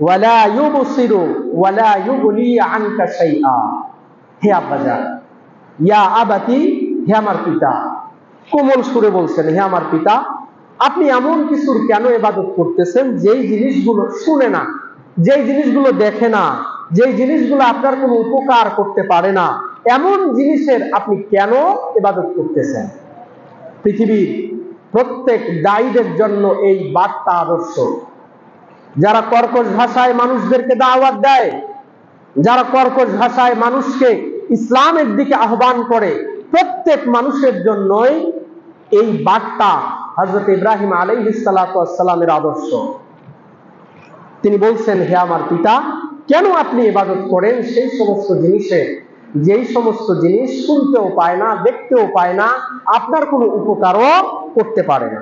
ওয়া লা ইউবসিরু ওয়া লা ইউগনি আনকা শাইআ। হে আব্বাজান, ইয়া আবাতি, হে আমার পিতা। কোমল সুরে বলছেন, হে আমার পিতা, আপনি এমন কিছুর কেন ইবাদত করতেছেন যেই জিনিসগুলো শুনে না, যেই জিনিসগুলো দেখে না, যেই জিনিসগুলো আপনার কোনো উপকার করতে পারে না, এমন জিনিসের আপনি কেন ইবাদত করতেছেন? পৃথিবীর প্রত্যেক দায়ীদের জন্য এই বার্তা আদর্শ। যারা কর্কশ ভাষায় মানুষদেরকে দাওয়াত দেয়, যারা কর্কশ ভাষায় মানুষকে ইসলামের দিকে আহ্বান করে, প্রত্যেক মানুষের জন্যই এই বার্তা হযরত ইব্রাহিম আলাইহিস সালাতু ওয়াস সালামের আদর্শ। তিনি বলছেন, হে আমার পিতা, কেন আপনি ইবাদত করেন সেই সমস্ত জিনিসের, যেই সমস্ত জিনিস শুনতেও পায় না, দেখতেও পায় না, আপনার কোনো উপকারও করতে পারে না।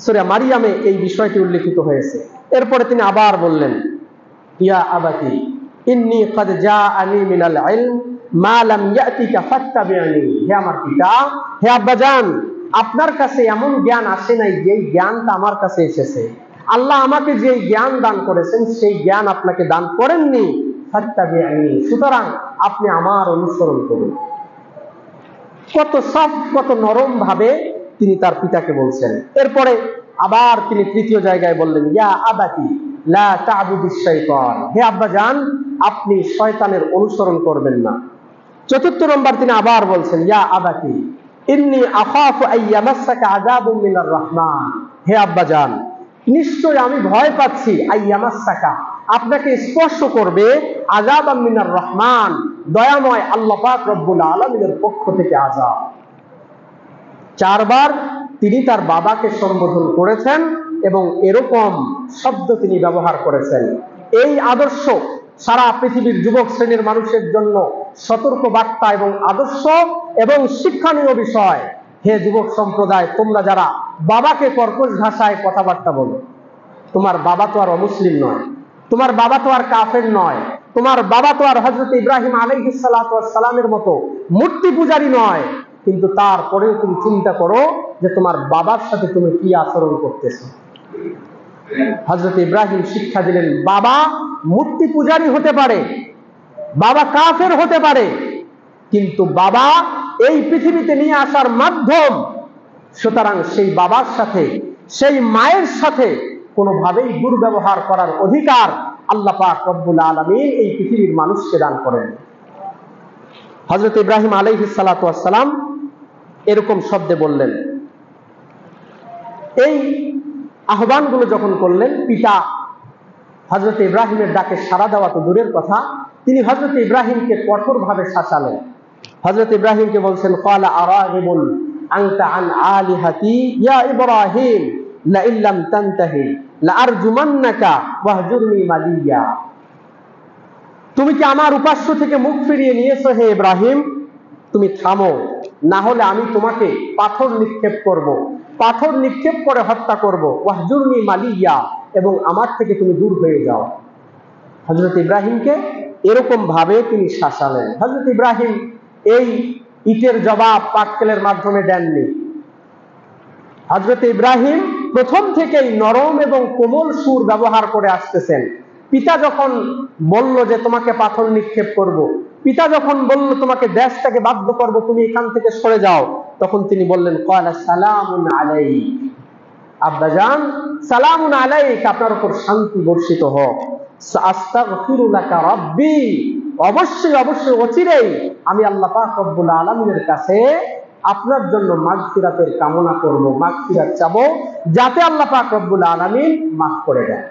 সূরা মারিয়ামে এই বিষয়টি উল্লেখিত হয়েছে। এরপরে তিনি আবার বললেন, ইয়া আবাতি ইন্নী ক্বাদ জাআনি মিনাল ইলম মা লাম ইয়াতিকা ফাত্তাবি'নি। হে আমার পিতা, হে আব্বাজান, আপনার কাছে এমন জ্ঞান আসে নাই যেই জ্ঞানটা আমার কাছে এসেছে। আল্লাহ আমাকে যে জ্ঞান দান করেছেন সেই জ্ঞান আপনাকে দান করেননি। ফাত্তাবি'নি, সুতরাং আপনি আমার অনুসরণ করুন। কত সফট, কত নরম ভাবে তিনি তার পিতাকে বলছেন। এরপরে আবার তিনি তৃতীয় জায়গায় বললেন, ইয়া আবাতি লা তা'বুদিশ শাইতান। হে আব্বাজান, আপনি শয়তানের অনুসরণ করবেন না। চতুর্থ নম্বর তিনি আবার বলছেন, ইয়া আবাতি ইন্নী আখাফু আইয়ামাসসাকা আযাবুম মিনার রহমান। হে আব্বাজান, নিশ্চয় আমি ভয় পাচ্ছি, আইয়ামাসসাকা, আপনাকে স্পর্শ করবে, আযাবাম মিনার রহমান, দয়াময় আল্লাহ পাক রব্বুল আলামিনের পক্ষ থেকে আযাব। চারবার তিনি তার বাবাকে সম্বোধন করেছেন এবং এরকম শব্দ তিনি ব্যবহার করেছেন। এই আদর্শ সারা পৃথিবীর যুবক শ্রেণীর মানুষের জন্য সতর্ক বার্তা এবং আদর্শ এবং শিক্ষণীয় বিষয়। হে যুবক সম্প্রদায়, তোমরা যারা বাবাকে কর্কশ ভাষায় কথাবার্তা বলো, তোমার বাবা তো আর অমুসলিম নয়, তোমার বাবা তো আর কাফের নয়, তোমার বাবা তো আর হযরত ইব্রাহিম আলাইহিস সালাতু ওয়াস সালামের মতো মূর্তি পূজারী নয়। কিন্তু তারপরেও তুমি চিন্তা করো যে তোমার বাবার সাথে তুমি কি আচরণ করতেছো। হযরত ইব্রাহিম শিক্ষা দিলেন, বাবা মূর্তি পূজারী হতে পারে, বাবা কাফের হতে পারে, কিন্তু বাবা এই পৃথিবীতে নিয়ে আসার মাধ্যম। সুতরাং সেই বাবার সাথে, সেই মায়ের সাথে কোনোভাবেই দুর্ব্যবহার করার অধিকার আল্লাহ পাক রব্বুল আলামিন এই পৃথিবীর মানুষকে দান করেন। হযরত ইব্রাহিম আলাইহিস সালাতু ওয়াস সালাম এরকম শব্দে বললেন। এই আহ্বানগুলো যখন করলেন, পিতা হযরত ইব্রাহিমের ডাকে সাড়া দেওয়া তো দূরের কথা, তিনি হযরত ইব্রাহিমকে কঠোরভাবে শাসালেন। হযরত ইব্রাহিমকে বলছেন, ক্বালা আরাগিবুন আনতা আন আলিহাতি ইয়া ইব্রাহিম লা ইল্লাম তানতাহি লা আরজুমান্নাকা ওয়াহজুরনি মালিয়া। তুমি কি আমার উপাস্য থেকে মুখ ফিরিয়ে নিয়েছো হে ইব্রাহিম? তুমি থামো, না হলে আমি তোমাকে পাথর নিক্ষেপ করব, পাথর নিক্ষেপ করে হত্যা করব। ওয়াহজুরনি মালিয়া, এবং আমার থেকে তুমি দূর হয়ে যাও। হযরত ইব্রাহিমকে এরকম ভাবে তিনি শাসালেন। হযরত ইব্রাহিম এই ইটের জবাব পাটকেলের মাধ্যমে দেননি। হযরত ইব্রাহিম প্রথম থেকেই নরম এবং কোমল সুর ব্যবহার করে আসতেছেন। পিতা যখন বলল যে তোমাকে পাথর নিক্ষেপ করব, পিতা যখন বলল তোমাকে দেশ থেকে বাধ্য করব, তুমি এখান থেকে সরে যাও, তখন তিনি বললেন, ক্বালা সালামুন আলাইক। আব্বাজান, সালামুন আলাইক, আপনার উপর শান্তি বর্ষিত হোক। আস্তাগফিরু লাকা রাব্বি, অবশ্যই অবশ্যই অচিরেই আমি আল্লাহ পাক রব্বুল আলামিনের কাছে আপনার জন্য মাগফিরাতের কামনা করব, মাগফিরাত চাবো, যাতে আল্লাহ পাক রব্বুল আলামিন মাফ করে দেন।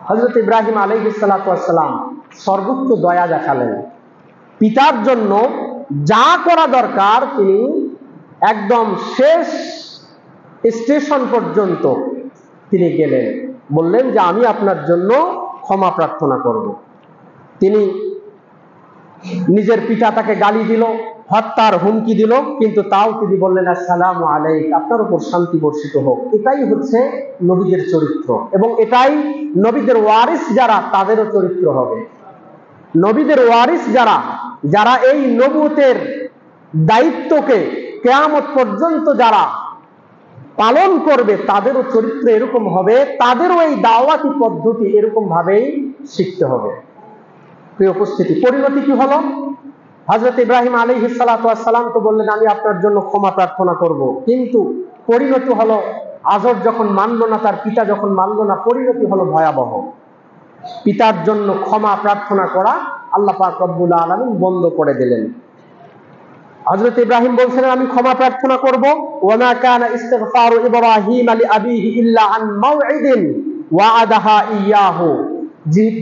হযরত ইব্রাহিম আলাইহিস সালাতু ওয়াস সালাম সর্বোচ্চ দয়া দেখালেন। পিতার জন্য যা করা দরকার তিনি একদম শেষ স্টেশন পর্যন্ত তিনি গেলেন, বললেন যে আমি আপনার জন্য ক্ষমা প্রার্থনা করব। তিনি নিজের পিতা তাকে গালি দিল, হত্যার হুমকি দিল, কিন্তু তাও তিনি বললেন, আসসালামু আলাইক, আপনার উপর শান্তি বর্ষিত হোক। এটাই হচ্ছে নবীদের চরিত্র, এবং এটাই নবীদের ওয়ারিস যারা তাদেরও চরিত্র হবে। নবীদের ওয়ারিস যারা, যারা এই নবুয়তের দায়িত্বকে কিয়ামত পর্যন্ত যারা পালন করবে, তাদেরও চরিত্র এরকম হবে, তাদেরও এই দাওয়াতি পদ্ধতি এরকম ভাবেই শিখতে হবে। প্রিয় উপস্থিতি, পরিণতি কি হলো? হযরত ইব্রাহিম আলাইহিস সালাতু ওয়াস সালাম তো বললেন আমি আপনার জন্য ক্ষমা প্রার্থনা করব, কিন্তু পরিণতি হলো আজর যখন মানল না, তার পিতা যখন মানল না, পরিণতি হলো ভয়াবহ। পিতার জন্য ক্ষমা প্রার্থনা করা আল্লাহ পাক রব্বুল আলামিন বন্ধ করে দিলেন। হযরত ইব্রাহিম বলছিলেন আমি ক্ষমা প্রার্থনা করব, ওয়া মা কানা ইস্তিগফারু ইব্রাহিম লিআবিহি ইল্লা আন মাউইদিন ওয়াআদাহা ইয়াহু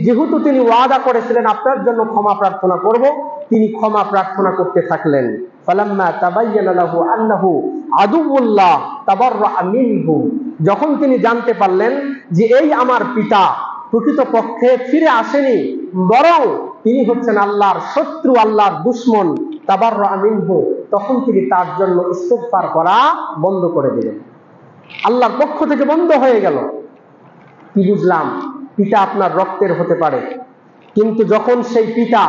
যেহেতু তিনি ওয়াদা করেছিলেন আপনার জন্য ক্ষমা প্রার্থনা করব, তিনি ক্ষমা প্রার্থনা করতে থাকলেন। ফালাম্মা তাবায়্যানা লাহু আন্নাহু আদুউল্লাহ তাবাররাআ মিনহু, যখন তিনি জানতে পারলেন যে এই আমার পিতা প্রকৃতপক্ষে ফিরে আসেনি, বরং তিনি হচ্ছেন আল্লাহর শত্রু, আল্লাহর দুশমন, তাবাররাআ মিনহু, তখন তিনি তার জন্য ইস্তিগফার করা বন্ধ করে দিলেন। আল্লাহর পক্ষ থেকে বন্ধ হয়ে গেল। কি বুঝলাম? পিতা আপনার রক্তের হতে পারে, কিন্তু যখন সেই পিতা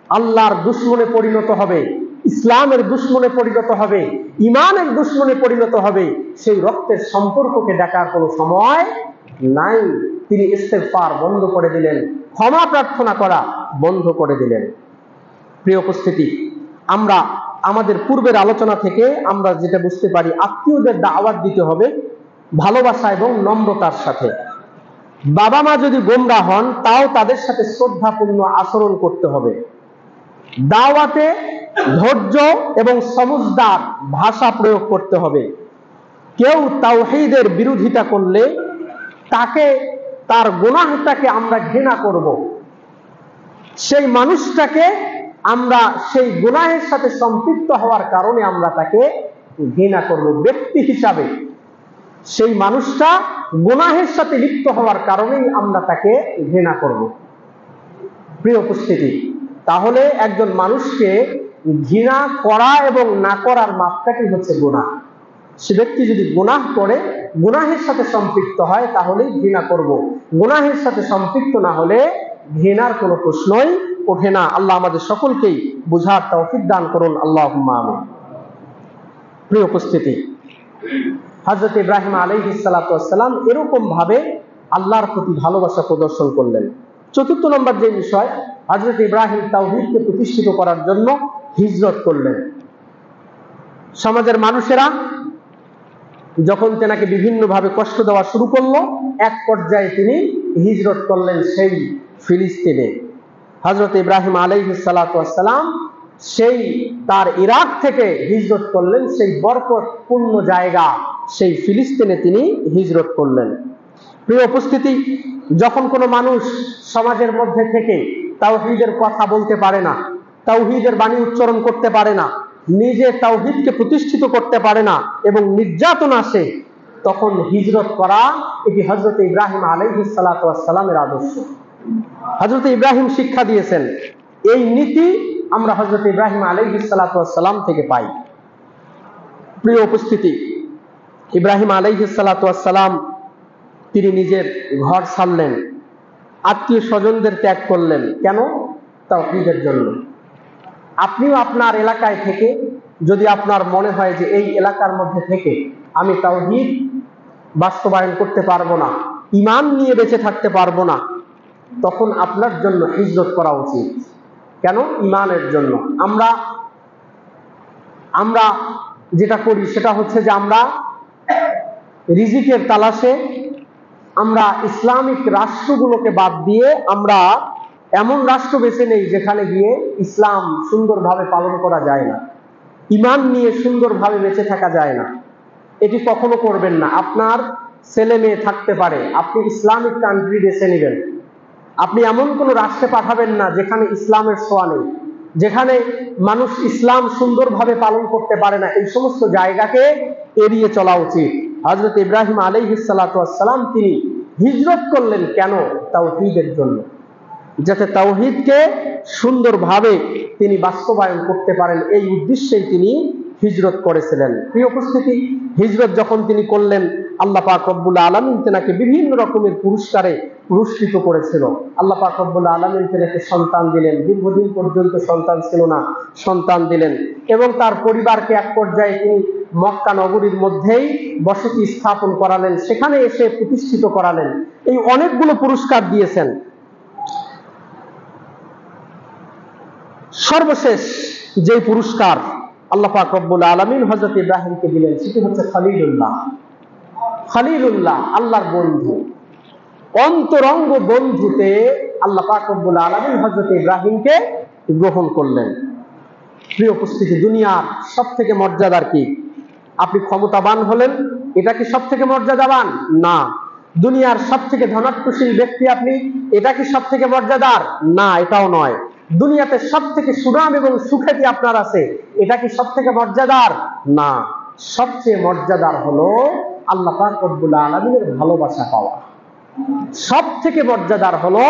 আল্লাহর দুশমনে পরিণত হবে, ইসলামের দুশমনে পরিণত হবে, ইমানের দুশমনে পরিণত হবে, সেই রক্তের সম্পর্ককে ডাকার কোনো সময় নাই। তিনি ইস্তিগফার বন্ধ করে দিলেন, ক্ষমা প্রার্থনা করা বন্ধ করে দিলেন। প্রিয় উপস্থিতি, আমরা আমাদের পূর্বের আলোচনা থেকে আমরা যেটা বুঝতে পারি, আত্মীয়দের দাওয়াত দিতে হবে ভালোবাসা এবং নম্রতার সাথে। বাবা মা যদি গোমরা হন, তাও তাদের সাথে শ্রদ্ধাপূর্ণ আচরণ করতে হবে। দাওয়াতে ধৈর্য এবং সমজদার ভাষা প্রয়োগ করতে হবে। কেউ তাওহীদের বিরোধিতা করলে তাকে, তার গুনাহটাকে আমরা ঘৃণা করব, সেই মানুষটাকে আমরা সেই গুনাহের সাথে সম্পৃক্ত হওয়ার কারণে আমরা তাকে ঘৃণা করব। ব্যক্তি হিসাবে সেই মানুষটা গুনাহের সাথে লিপ্ত হওয়ার কারণেই আমরা তাকে ঘৃণা করব। প্রিয় উপস্থিতি, তাহলে একজন মানুষকে ঘৃণা করা এবং না করার মাপকাঠি হচ্ছে গুনাহ। সে ব্যক্তি যদি গুনাহ করে, গুনাহের সাথে সম্পৃক্ত হয়, তাহলেই ঘৃণা করব। গুনাহের সাথে সম্পৃক্ত না হলে ঘৃণার কোনো প্রশ্নই ওঠে না। আল্লাহ আমাদের সকলকেই বুঝার তৌফিক দান করুন, আল্লাহুম্মা আমিন। প্রিয় উপস্থিতি, হযরত ইব্রাহিম আলাইহিস সালাতু ওয়াস সালাম এরকম ভাবে আল্লাহর প্রতি ভালোবাসা প্রদর্শন করলেন। চতুর্থ নম্বর যে বিষয়, হযরত ইব্রাহিম তাওহীদকে প্রতিষ্ঠিত করার জন্য হিজরত করলেন। সমাজের মানুষেরা যখন তেনাকে বিভিন্নভাবে কষ্ট দেওয়া শুরু করলো, এক পর্যায়ে তিনি হিজরত করলেন সেই ফিলিস্তিনে। হযরত ইব্রাহিম আলাইহিস সালাতু ওয়াস সালাম সেই তার ইরাক থেকে হিজরত করলেন সেই বরকতপূর্ণ জায়গা, সেই ফিলিস্তিনে তিনি হিজরত করলেন। প্রিয় উপস্থিতি, যখন কোনো মানুষ সমাজের মধ্যে থেকে তাওহীদের কথা বলতে পারে না, তাওহীদের বাণী উচ্চারণ করতে পারে না, নিজে তাওহীদকে প্রতিষ্ঠিত করতে পারে না এবং নির্যাতন আসে, তখন হিজরত করা, এটি হযরত ইব্রাহিম আলাইহিস সালাতু ওয়াস সালামের আদর্শ। হযরত ইব্রাহিম শিক্ষা দিয়েছেন, এই নীতি আমরা হযরত ইব্রাহিম আলাইহিস সালাতু ওয়াস সালাম থেকে পাই। প্রিয় উপস্থিতি, ইব্রাহিম আলাইহিস সালাতু ওয়াস সালাম তিনি নিজের ঘর ছাড়লেন, আত্মীয় স্বজনদের ত্যাগ করলেন। কেন? তাওহীদের জন্য। আপনিও আপনার এলাকায় থেকে যদি আপনার মনে হয় যে এই এলাকার মধ্যে থেকে আমি তাওহীদ বাস্তবায়ন করতে পারবো না, ঈমান নিয়ে বেঁচে থাকতে পারবো না, তখন আপনার জন্য হিজরত করা উচিত। কেন? ঈমানের জন্য। আমরা যেটা করি সেটা হচ্ছে যে আমরা রিজিকের তালাশে আমরা ইসলামিক রাষ্ট্রগুলোকে বাদ দিয়ে আমরা এমন রাষ্ট্র বেছে নেই যেখানে গিয়ে ইসলাম সুন্দরভাবে পালন করা যায় না, ঈমান নিয়ে সুন্দরভাবে বেঁচে থাকা যায় না। এটি কখনো করবেন না। আপনার ছেলে মেয়ে থাকতে পারে, আপনি ইসলামিক কান্ট্রি বেছে নেবেন। আপনি এমন কোন রাষ্ট্রে পাঠাবেন না যেখানে ইসলামের ছোঁয়া নেই, যেখানে মানুষ ইসলাম সুন্দরভাবে পালন করতে পারে না। এই সমস্ত জায়গাকে এড়িয়ে চলা উচিত। হযরত ইব্রাহিম আলাইহিস সালাতু ওয়াস সালাম তিনি হিজরত করলেন কেন? তাওহীদের জন্য, যাতে তাওহীদকে সুন্দরভাবে তিনি বাস্তবায়ন করতে পারেন, এই উদ্দেশ্যেই তিনি হিজরত করেছিলেন। প্রিয় উপস্থিতি, হিজরত যখন তিনি করলেন, আল্লাহ পাক রব্বুল আলামিন তেনাকে বিভিন্ন রকমের পুরস্কারে পুরস্কৃত করেছিল। আল্লাহ পাক রব্বুল আলামিন তেনাকে সন্তান দিলেন, দীর্ঘদিন পর্যন্ত সন্তান ছিল না, সন্তান দিলেন, এবং তার পরিবারকে এক পর্যায়ে তিনি মক্কা নগরীর মধ্যেই বসতি স্থাপন করালেন, সেখানে এসে প্রতিষ্ঠিত করালেন। এই অনেকগুলো পুরস্কার দিয়েছেন। সর্বশেষ যে পুরস্কার আল্লাহ পাক রব্বুল আলামিন হযরত ইব্রাহিমকে দিলেন সেটি হচ্ছে খলিলুল্লাহ। খলিলুল্লাহ, আল্লাহর বন্ধু। অন্তরঙ্গ বন্ধুতে আল্লাহ পাক রব্বুল আলামিন হযরত ইব্রাহিমকে গ্রহণ করলেন। প্রিয় উপস্থিতি, দুনিয়ার সবথেকে মর্যাদার কি? আপনি ক্ষমতাবান হলেন, এটা কি সবথেকে মর্যাদাবান? না। দুনিয়ার সব থেকে ধনাত্মশীল ব্যক্তি আপনি, এটা কি সব থেকে মর্যাদার? না, এটাও নয়। দুনিয়াতে সব থেকে সুনাম এবং সুখ্যাতি আপনার আছে, এটা কি সব থেকে মর্যাদার? না। সবচেয়ে মর্যাদার হলো আল্লাহ পাক রব্বুল আলামিনের ভালোবাসা পাওয়া। সব থেকে মর্যাদার হলো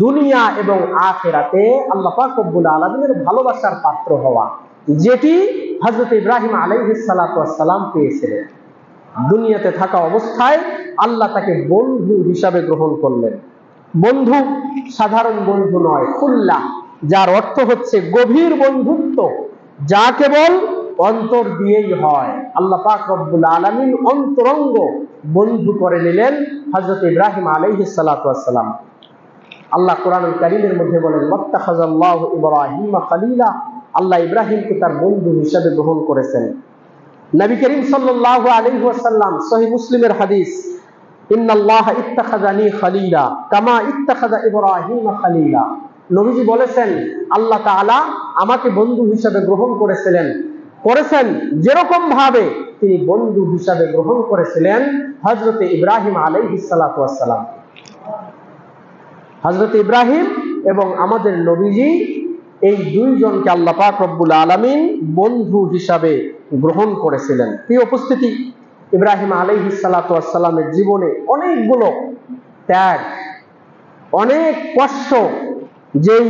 দুনিয়া এবং আখিরাতে আল্লাহ পাক রব্বুল আলামিনের ভালোবাসার পাত্র হওয়া, যেটি হযরত ইব্রাহিম আলাইহিস সালাতু ওয়াস সালাম পেয়েছিলেন। দুনিয়াতে থাকা অবস্থায় আল্লাহ তাকে বন্ধু হিসাবে গ্রহণ করলেন। বন্ধু সাধারণ বন্ধু নয়, খুল্লাহ, যার অর্থ হচ্ছে গভীর বন্ধুত্ব, যা কেবল অন্তর দিয়েই হয়। আল্লাহ পাক রব্বুল আলামিন অন্তরঙ্গ বন্ধু করে নিলেন হযরত ইব্রাহিম আলাইহিস সালাতু ওয়াস সালাম। আল্লাহ কোরআনুল কারীমের মধ্যে বলেন, ওয়াত্তাখাযাল্লাহু ইব্রাহিমা খলিলা, আল্লাহ ইব্রাহিমকে তার বন্ধু হিসেবে গ্রহণ করেছেন। নবী করিম সাল্লাল্লাহু আলাইহি ওয়াসাল্লাম, সহিহ মুসলিমের হাদিস, ইন্নাল্লাহা ইত্তাখাযানি খলিলা কামা ইত্তাখাযা ইব্রাহিমা খলিলা। নবীজি বলেছেন, আল্লাহ তাআলা আমাকে বন্ধু হিসেবে গ্রহণ করেছেন যেরকম ভাবে তিনি বন্ধু হিসেবে গ্রহণ করেছিলেন হযরত ইব্রাহিম আলাইহিস সালাতু ওয়াস সালাম। হযরত ইব্রাহিম এবং আমাদের নবীজি, এই দুইজনকে আল্লাহ পাক রব্বুল আলামিন বন্ধু হিসাবে গ্রহণ করেছিলেন। প্রিয় উপস্থিতি, ইব্রাহিম আলাইহিস সালাতু ওয়াস সালামের জীবনে অনেকগুলো ত্যাগ, অনেক কষ্ট, যেই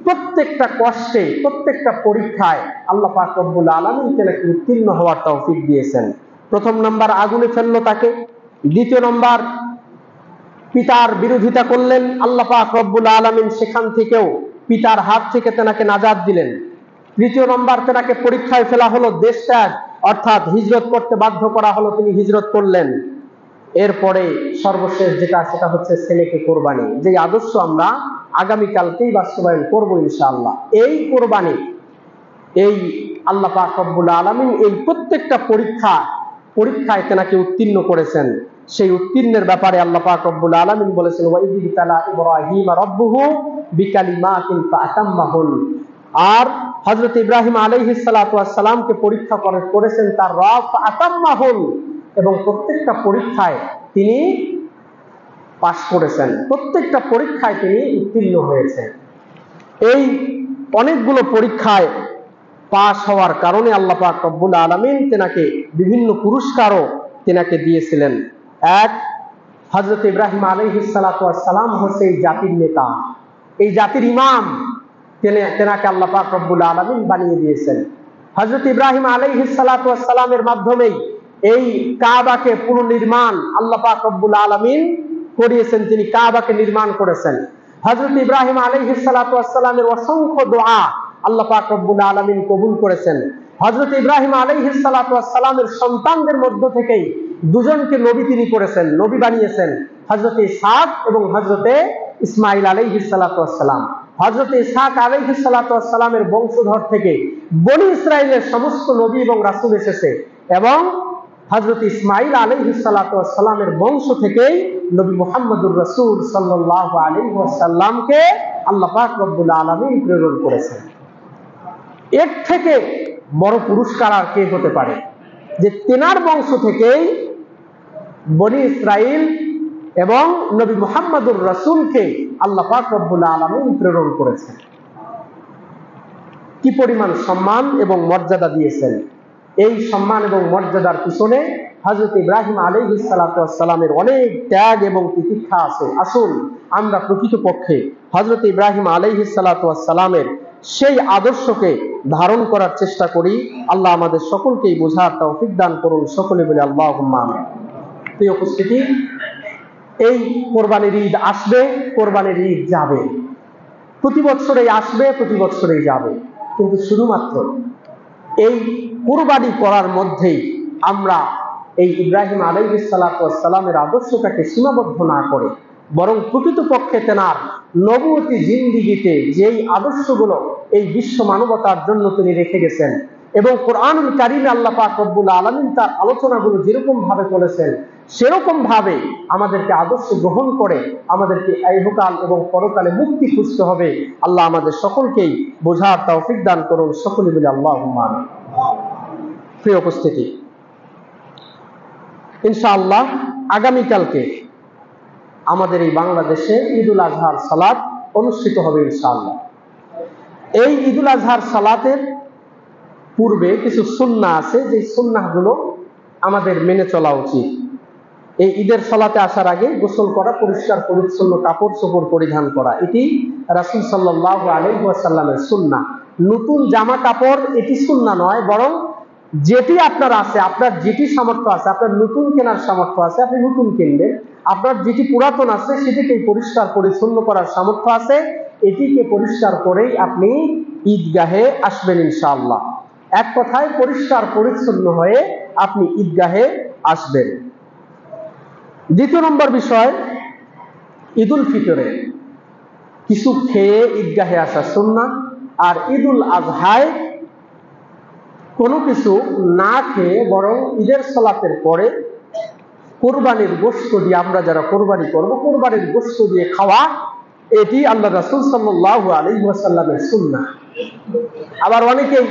প্রত্যেকটা কষ্টে, প্রত্যেকটা পরীক্ষায় আল্লাহ পাক রব্বুল আলামিন তাকে উত্তীর্ণ হওয়ার তৌফিক দিয়েছেন। প্রথম নাম্বার আগুনে ফেললো তাকে, দ্বিতীয় নাম্বার পিতার বিরোধিতা করলেন, আল্লাহ পাক রব্বুল আলামিন সেখান থেকেও পিতার হাত থেকে তেনাকে নাজাত দিলেন। তৃতীয় নম্বর, তেনাকে পরীক্ষায় ফেলা হলো, দেশ ত্যাগ অর্থাৎ হিজরত করতে বাধ্য করা হলো, তিনি হিজরত করলেন। এরপরে সর্বশেষ যেটা, সেটা হচ্ছে ছেলেকে কোরবানি, যে আদর্শ আমরা আগামীকালকেই বাস্তবায়ন করবো ইনশাআল্লাহ। এই কোরবানি, এই আল্লাহ পাক রব্বুল আলামিন এই প্রত্যেকটা পরীক্ষায় তেনাকে উত্তীর্ণ করেছেন। সেই উত্তীর্ণের ব্যাপারে আল্লাহ পাক রব্বুল আলামিন বলেছেন, ওয়াইদ বিতালা ইব্রাহিম রাব্বুহু বিকালিমাতিন ফাতাম্মাহুন। আর হযরত ইব্রাহিম আলাইহিস সালাতু ওয়াস সালামকে পরীক্ষা করেছেন তার রব ফাতাম্মাহুন, এবং প্রত্যেকটা পরীক্ষায় তিনি পাশ করেছেন, প্রত্যেকটা পরীক্ষায় তিনি উত্তীর্ণ হয়েছেন। এই অনেকগুলো পরীক্ষায় পাশ হওয়ার কারণে আল্লাহ পাক রব্বুল আলামিন তেনাকে বিভিন্ন পুরস্কারও তেনাকে দিয়েছিলেন। এক, হযরত ইব্রাহিম আলাইহিস সালাতু ওয়াস সালাম হচ্ছে এই জাতির নেতা, এই জাতির ইমাম, তেনাকে আল্লাহ পাক রব্বুল আলামিন বানিয়ে দিয়েছেন। হযরত ইব্রাহিম আলাইহিস সালাতু ওয়াস সালামের মাধ্যমেই এই কাবাকে পুনর্নির্মাণ আল্লাহ পাক রব্বুল আলামিন করিয়েছেন, তিনি কাবাকে নির্মাণ করেছেন। হযরত ইব্রাহিম আলাইহিস সালাতু ওয়াস সালামের অসংখ্য দোয়া আল্লাহ পাক রব্বুল আলামিন কবুল করেছেন। হযরত ইব্রাহিম আলাইহিস সালাতু ওয়াস সালামের সন্তানদের মধ্য থেকেই দুজনকে নবী তিনি করেছেন, নবী বানিয়েছেন, হযরত ইসহাক এবং হযরত ইসমাঈল আলাইহিস সালাতু ওয়াস সালাম। হযরত ইসহাক আলাইহিস সালাতু ওয়াস সালামের বংশধর থেকে বনি ইসরাইলের সমস্ত নবী এবং রাসূল এসেছে, এবং হযরত ইসমাঈল আলাইহিস সালাতু ওয়াস সালামের বংশ থেকেই নবী মুহাম্মদুর রাসূল সাল্লাল্লাহু আলাইহি ওয়াসাল্লামকে আল্লাহ পাক রব্বুল আলামিন প্রেরণ করেছেন। এর থেকে বড় পুরস্কার আর কে হতে পারে, যে তেনার বংশ থেকেই বনি ইসরাইল এবং নবী মুহাম্মদুর রাসূলকে আল্লাহ পাক রব্বুল আলামিন প্রেরণ করেছেন। কি পরিমাণ সম্মান এবং মর্যাদা দিয়েছেন। এই সম্মান এবং মর্যাদার পিছনে হযরত ইব্রাহিম আলাইহিস সালাতু ওয়াস সালামের অনেক ত্যাগ এবং তিতিক্ষা আছে। আসুন আমরা প্রকৃতপক্ষে হযরত ইব্রাহিম আলাইহিস সালাতু ওয়াস সালামের সেই আদর্শকে ধারণ করার চেষ্টা করি। আল্লাহ আমাদের সকলকেই বোঝার তৌফিক দান করুন, সকলে বলি আল্লাহুম্মা আমিন। প্রিয় উপস্থিতি, এই কোরবানির ঈদ আসবে, কোরবানির ঈদ যাবে, প্রতি বছরেই আসবে, প্রতি বছরেই যাবে, কিন্তু শুধুমাত্র এই কোরবানি করার মধ্যেই আমরা এই ইব্রাহিম আলাইহিস সালাতু ওয়াস সালামের আদর্শটাকে সীমাবদ্ধ না করে, বরং প্রকৃতপক্ষে তেনার নবুয়তি জিন্দেগিতে যেই আদর্শগুলো এই বিশ্ব মানবতার জন্য তিনি রেখে গেছেন, এবং কোরআনুল কারীমে আল্লাহ পাক রব্বুল আলামিন তার আলোচনাগুলো যেরকম ভাবে করেছেন, সেরকম ভাবে আমাদেরকে আদর্শ গ্রহণ করে আমাদেরকে ইহকাল এবং পরকালে মুক্তি খুঁজতে হবে। আল্লাহ আমাদের সকলকেই বোঝার তৌফিক দান করুন, সকলে বলি আল্লাহুম্মা আমিন। প্রিয় উপস্থিতি, ইনশাআল্লাহ আগামীকালকে আমাদের এই বাংলাদেশে ঈদুল আজহার সালাত অনুষ্ঠিত হবে ইনশাআল্লাহ। এই ঈদুল আজহার সালাতের পূর্বে কিছু সুন্নাহ আছে, যে সুন্নাহগুলো আমাদের মেনে চলা উচিত। এই ঈদের সালাতে আসার আগে গোসল করা, পরিষ্কার পরিচ্ছন্ন কাপড় চোপড় পরিধান করা, এটি রাসূল সাল্লাল্লাহু আলাইহি ওয়াসাল্লামের সুন্নাহ। নতুন জামা কাপড় এটি সুন্নাহ নয়, বরং যেটি আপনার আছে, আপনার যেটি সামর্থ্য আছে, আপনার নতুন কেনার সামর্থ্য আছে আপনি নতুন কিনবেন, আপনার যেটি পুরাতন আছে সেটিকে পরিষ্কার পরিচ্ছন্ন করার সামর্থ্য আছে, এটিকে পরিষ্কার করেই আপনি ঈদগাহে আসবেন ইনশাআল্লাহ। এক কথায় পরিষ্কার পরিচ্ছন্ন হয়ে আপনি ঈদগাহে আসবেন। দ্বিতীয় নম্বর বিষয়, ঈদুল ফিতরে কিছু খেয়ে ঈদগাহে আসা সুন্নাহ, আর ঈদুল আজহায় কোনো কিছু না খেয়ে বরং ঈদের সালাতের পরে কোরবানির গোশত দিয়ে, আমরা যারা কোরবানি করব কোরবানির গোশত দিয়ে খাওয়া, এটি আল্লাহ রাসূল সাল্লাল্লাহু আলাইহি ওয়াসাল্লামের সুন্নাহ। আবার অনেকেই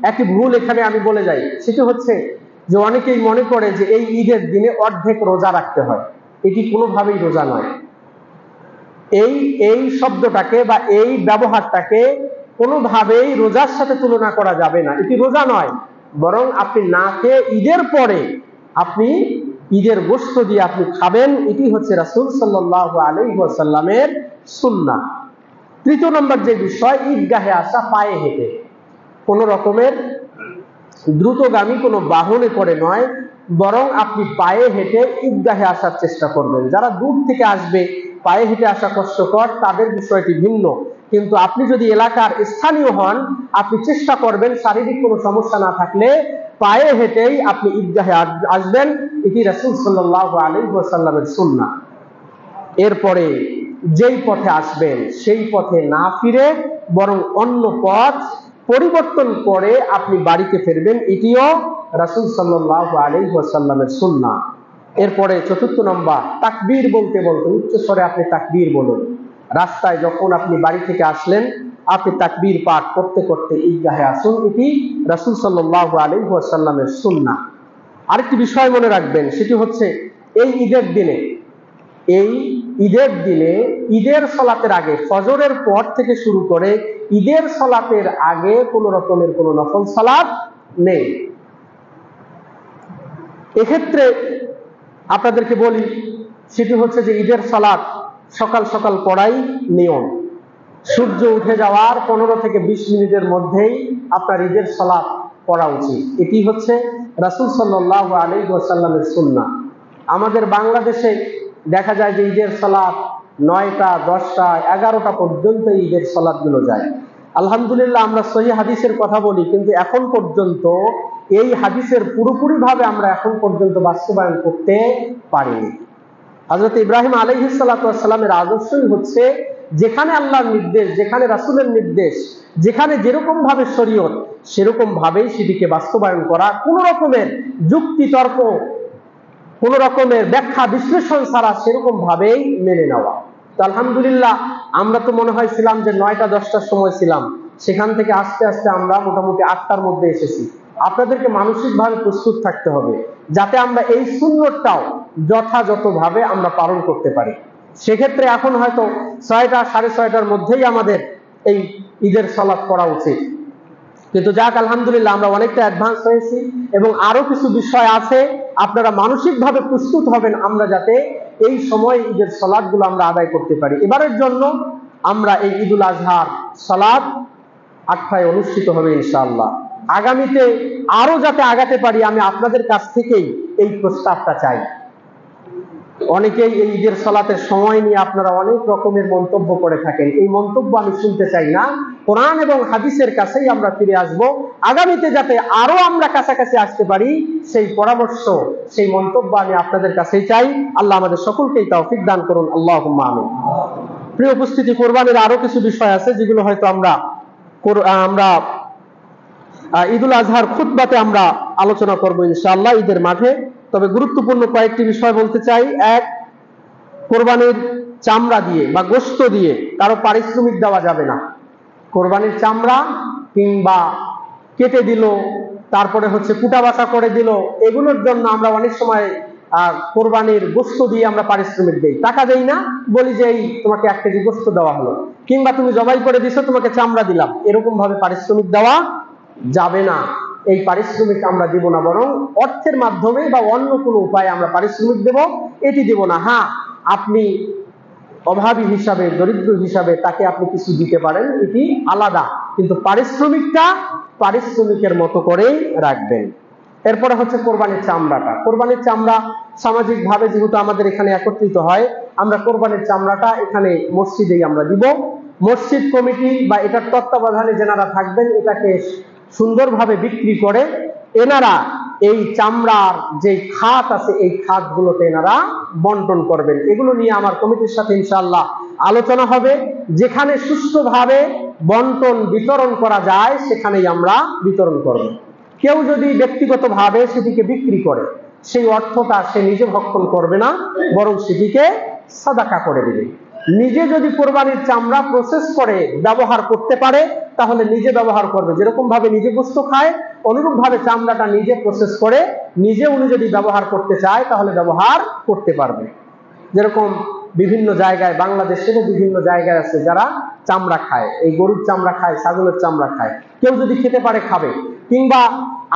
একটি ভুল এখানে আমি বলে যাই, সেটি হচ্ছে যে অনেকেই মনে করে যে এই ঈদের দিনে অর্ধেক রোজা রাখতে হয়। এটি কোনোভাবেই রোজা নয়। এই শব্দটাকে বা এই ব্যবহারটাকে কোনোভাবেই রোজার সাথে তুলনা করা যাবে না। এটি রোজা নয়, বরং আপনি না খেয়ে ঈদের পরে আপনি ঈদের গোশত দিয়ে আপনি খাবেন, এটি হচ্ছে রাসূল সাল্লাল্লাহু আলাইহি ওয়াসাল্লামের সুন্নাহ। তৃতীয় নম্বর যে বিষয়, ঈদগাহে আসা পায়ে হেঁটে, কোনো রকমের দ্রুতগামী কোনো বাহনে করে নয়, বরং আপনি পায়ে হেঁটে ঈদগাহে আসার চেষ্টা করবেন। যারা দূর থেকে আসবে, পায়ে হেঁটে আসা কষ্টকর, তাদের বিষয়টি ভিন্ন। কিন্তু আপনি যদি এলাকার স্থানীয় হন, আপনি চেষ্টা করবেন শারীরিক কোনো সমস্যা না থাকলে পায়ে হেঁটেই আপনি ঈদগাহে আসবেন, এটি রাসূল সাল্লাল্লাহু আলাইহি ওয়াসাল্লামের সুন্নাহ। এরপরে যেই পথে আসবেন সেই পথে না ফিরে বরং অন্য পথ পরিবর্তন করে আপনি বাড়িতে ফিরবেন, এটিও রাসূল সাল্লাল্লাহু আলাইহি ওয়াসাল্লামের সুন্নাহ। এরপরে চতুর্থ নম্বর, তাকবীর বলতে বলতে উচ্চ স্বরে আপনি তাকবীর বলুন। রাস্তায় যখন আপনি বাড়ি থেকে আসলেন, আপনি তাকবীর পাঠ করতে করতে ঈদগাহে আসুন, এটি রাসূল সাল্লাল্লাহু আলাইহি ওয়াসাল্লামের সুন্নাহ। আরেকটি বিষয় মনে রাখবেন, সেটি হচ্ছে এই ঈদের দিনে ঈদের সালাতের আগে, ফজরের পর থেকে শুরু করে ঈদের সালাতের আগে কোন রকমের কোন নফল সালাত নেই। এক্ষেত্রে আপনাদেরকে বলি, সেটি হচ্ছে যে ঈদের সালাত সকাল সকাল পড়াই নিয়ম। সূর্য উঠে যাওয়ার 15 থেকে 20 মিনিটের মধ্যেই আপনার ঈদের সালাত পড়া উচিত। এটি হচ্ছে রাসূল সাল্লাল্লাহু আলাইহি ওয়াসাল্লামের সুন্নাহ। আমাদের বাংলাদেশে দেখা যায় যে ঈদের সালাত 9টা, 10টা, 11টা পর্যন্ত ঈদের সালাতগুলো যায়। আলহামদুলিল্লাহ, আমরা সহিহ হাদিসের কথা বলি, কিন্তু এখন পর্যন্ত এই হাদিসের পুরোপুরিভাবে আমরা এখন পর্যন্ত বাস্তবায়ন করতে পারিনি। হযরত ইব্রাহিম আলাইহিস সালাতু ওয়াস সালামের আদর্শই হচ্ছে যেখানে আল্লাহর নির্দেশ, যেখানে রাসূলের নির্দেশ, যেখানে যেরকম ভাবে শরীয়ত, সেরকম ভাবেই সেটিকে বাস্তবায়ন করা, কোন রকমের যুক্তি তর্ক, কোন রকমের ব্যাখ্যা বিশ্লেষণ ছাড়া সেরকম ভাবেই মেনে নেওয়া। তো আলহামদুলিল্লাহ, আমরা তো মনে হয় ছিলাম যে 9টা 10টার সময় ছিলাম, সেখান থেকে আস্তে আস্তে আমরা মোটামুটি 8টার মধ্যে এসেছি। আপনাদেরকে মানসিকভাবে প্রস্তুত থাকতে হবে যাতে আমরা এই সুন্নতটাও যথাযথভাবে আমরা পালন করতে পারি। সেক্ষেত্রে এখন হয়তো 6টা 6:30টার মধ্যেই আমাদের এই ঈদের সালাত পড়া উচিত, কিন্তু যাক আলহামদুলিল্লাহ আমরা অনেকটা অ্যাডভান্স হয়েছি এবং আরো কিছু বিষয় আছে। আপনারা মানসিকভাবে প্রস্তুত হবেন আমরা যাতে এই সময় ঈদের সালাতগুলো আমরা আদায় করতে পারি। এবারের জন্য আমরা এই ঈদুল আজহার সালাত 8টায় অনুষ্ঠিত হবে ইনশাআল্লাহ। আগামীতে আরো যাতে আগাতে পারি, আমি আপনাদের কাছ থেকেই এই প্রস্তাবটা চাই। অনেকেই এই ঈদের সালাতের সময় নিয়ে আপনারা অনেক রকমের মন্তব্য করে থাকেন, এই মন্তব্য আমি শুনতে চাই না। কোরআন এবং হাদিসের কাছেই আমরা ফিরে আসব। আগামীতে যাতে আরো আমরা কাছাকাছি আসতে পারি, সেই পরামর্শ, সেই মন্তব্য আমি আপনাদের কাছেই চাই। আল্লাহ আমাদের সকলকেই তৌফিক দান করুন, আল্লাহুম্মা আমিন। প্রিয় উপস্থিতি, কোরবানির আরো কিছু বিষয় আছে যেগুলো হয়তো আমরা ঈদুল আজহার খুতবাতে আমরা আলোচনা করব ইনশাআল্লাহ ঈদের মাঠে। তবে গুরুত্বপূর্ণ কয়েকটি বিষয় বলতে চাই। এক, কোরবানির চামড়া দিয়ে বা গোশত দিয়ে কারো পারিশ্রমিক দেওয়া যাবে না। কোরবানির চামড়া কিংবা কেটে দিল, তারপরে হচ্ছে কুটা বাছা করে দিল, এগুলোর জন্য আমরা অনেক সময় কোরবানির গোশত দিয়ে আমরা পারিশ্রমিক দেই, টাকা দেই না, বলি যে এই তোমাকে 1 কেজি গোশত দেওয়া হলো, কিংবা তুমি জবাই করে দিছো তোমাকে চামড়া দিলাম, এরকম ভাবে পারিশ্রমিক দেওয়া যাবে না। এই পারিশ্রমিক আমরা দিব না, বরং অর্থের মাধ্যমে বা অন্য কোনো উপায়ে আমরা পারিশ্রমিক দেব, এটি দেব না। হ্যাঁ, আপনি অভাবী হিসাবে, দরিদ্র হিসাবে তাকে আপনি কিছু দিতে পারেন, এটি আলাদা, কিন্তু পারিশ্রমিকটা পারিশ্রমিকের মতো করেই রাখবেন। এরপরে হচ্ছে কোরবানির চামড়াটা। কোরবানির চামড়া সামাজিক ভাবে যেহেতু আমাদের এখানে একত্রিত হয়, আমরা কোরবানির চামড়াটা এখানে মসজিদেই আমরা দিব। মসজিদ কমিটি বা এটার তত্ত্বাবধানে যেনারা থাকবেন, এটাকে সুন্দরভাবে বিক্রি করে এনারা এই চামড়ার যে খাত আছে এই খাতগুলোতে এনারা বন্টন করবেন। এগুলো নিয়ে আমার কমিটির সাথে ইনশাআল্লাহ আলোচনা হবে। যেখানে সুষ্ঠুভাবে বন্টন বিতরণ করা যায় সেখানেই আমরা বিতরণ করব। কেউ যদি ব্যক্তিগতভাবে সেটিকে বিক্রি করে, সেই অর্থটা সে নিজে ভক্ষণ করবে না, বরং সেটিকে সাদাকা করে দিবে। নিজে যদি কোরবানির চামড়া প্রসেস করে ব্যবহার করতে পারে তাহলে নিজে ব্যবহার করবে। যেরকম ভাবে নিজে গোশত খায়, অনুরূপ ভাবে চামড়াটা নিজে প্রসেস করে নিজে উনি যদি ব্যবহার করতে চায় তাহলে ব্যবহার করতে পারবে। যেরকম বিভিন্ন জায়গায়, বাংলাদেশের বিভিন্ন জায়গায় আছে যারা চামড়া খায়, এই গরুর চামড়া খায়, ছাগলের চামড়া খায়, কেউ যদি খেতে পারে খাবে। কিংবা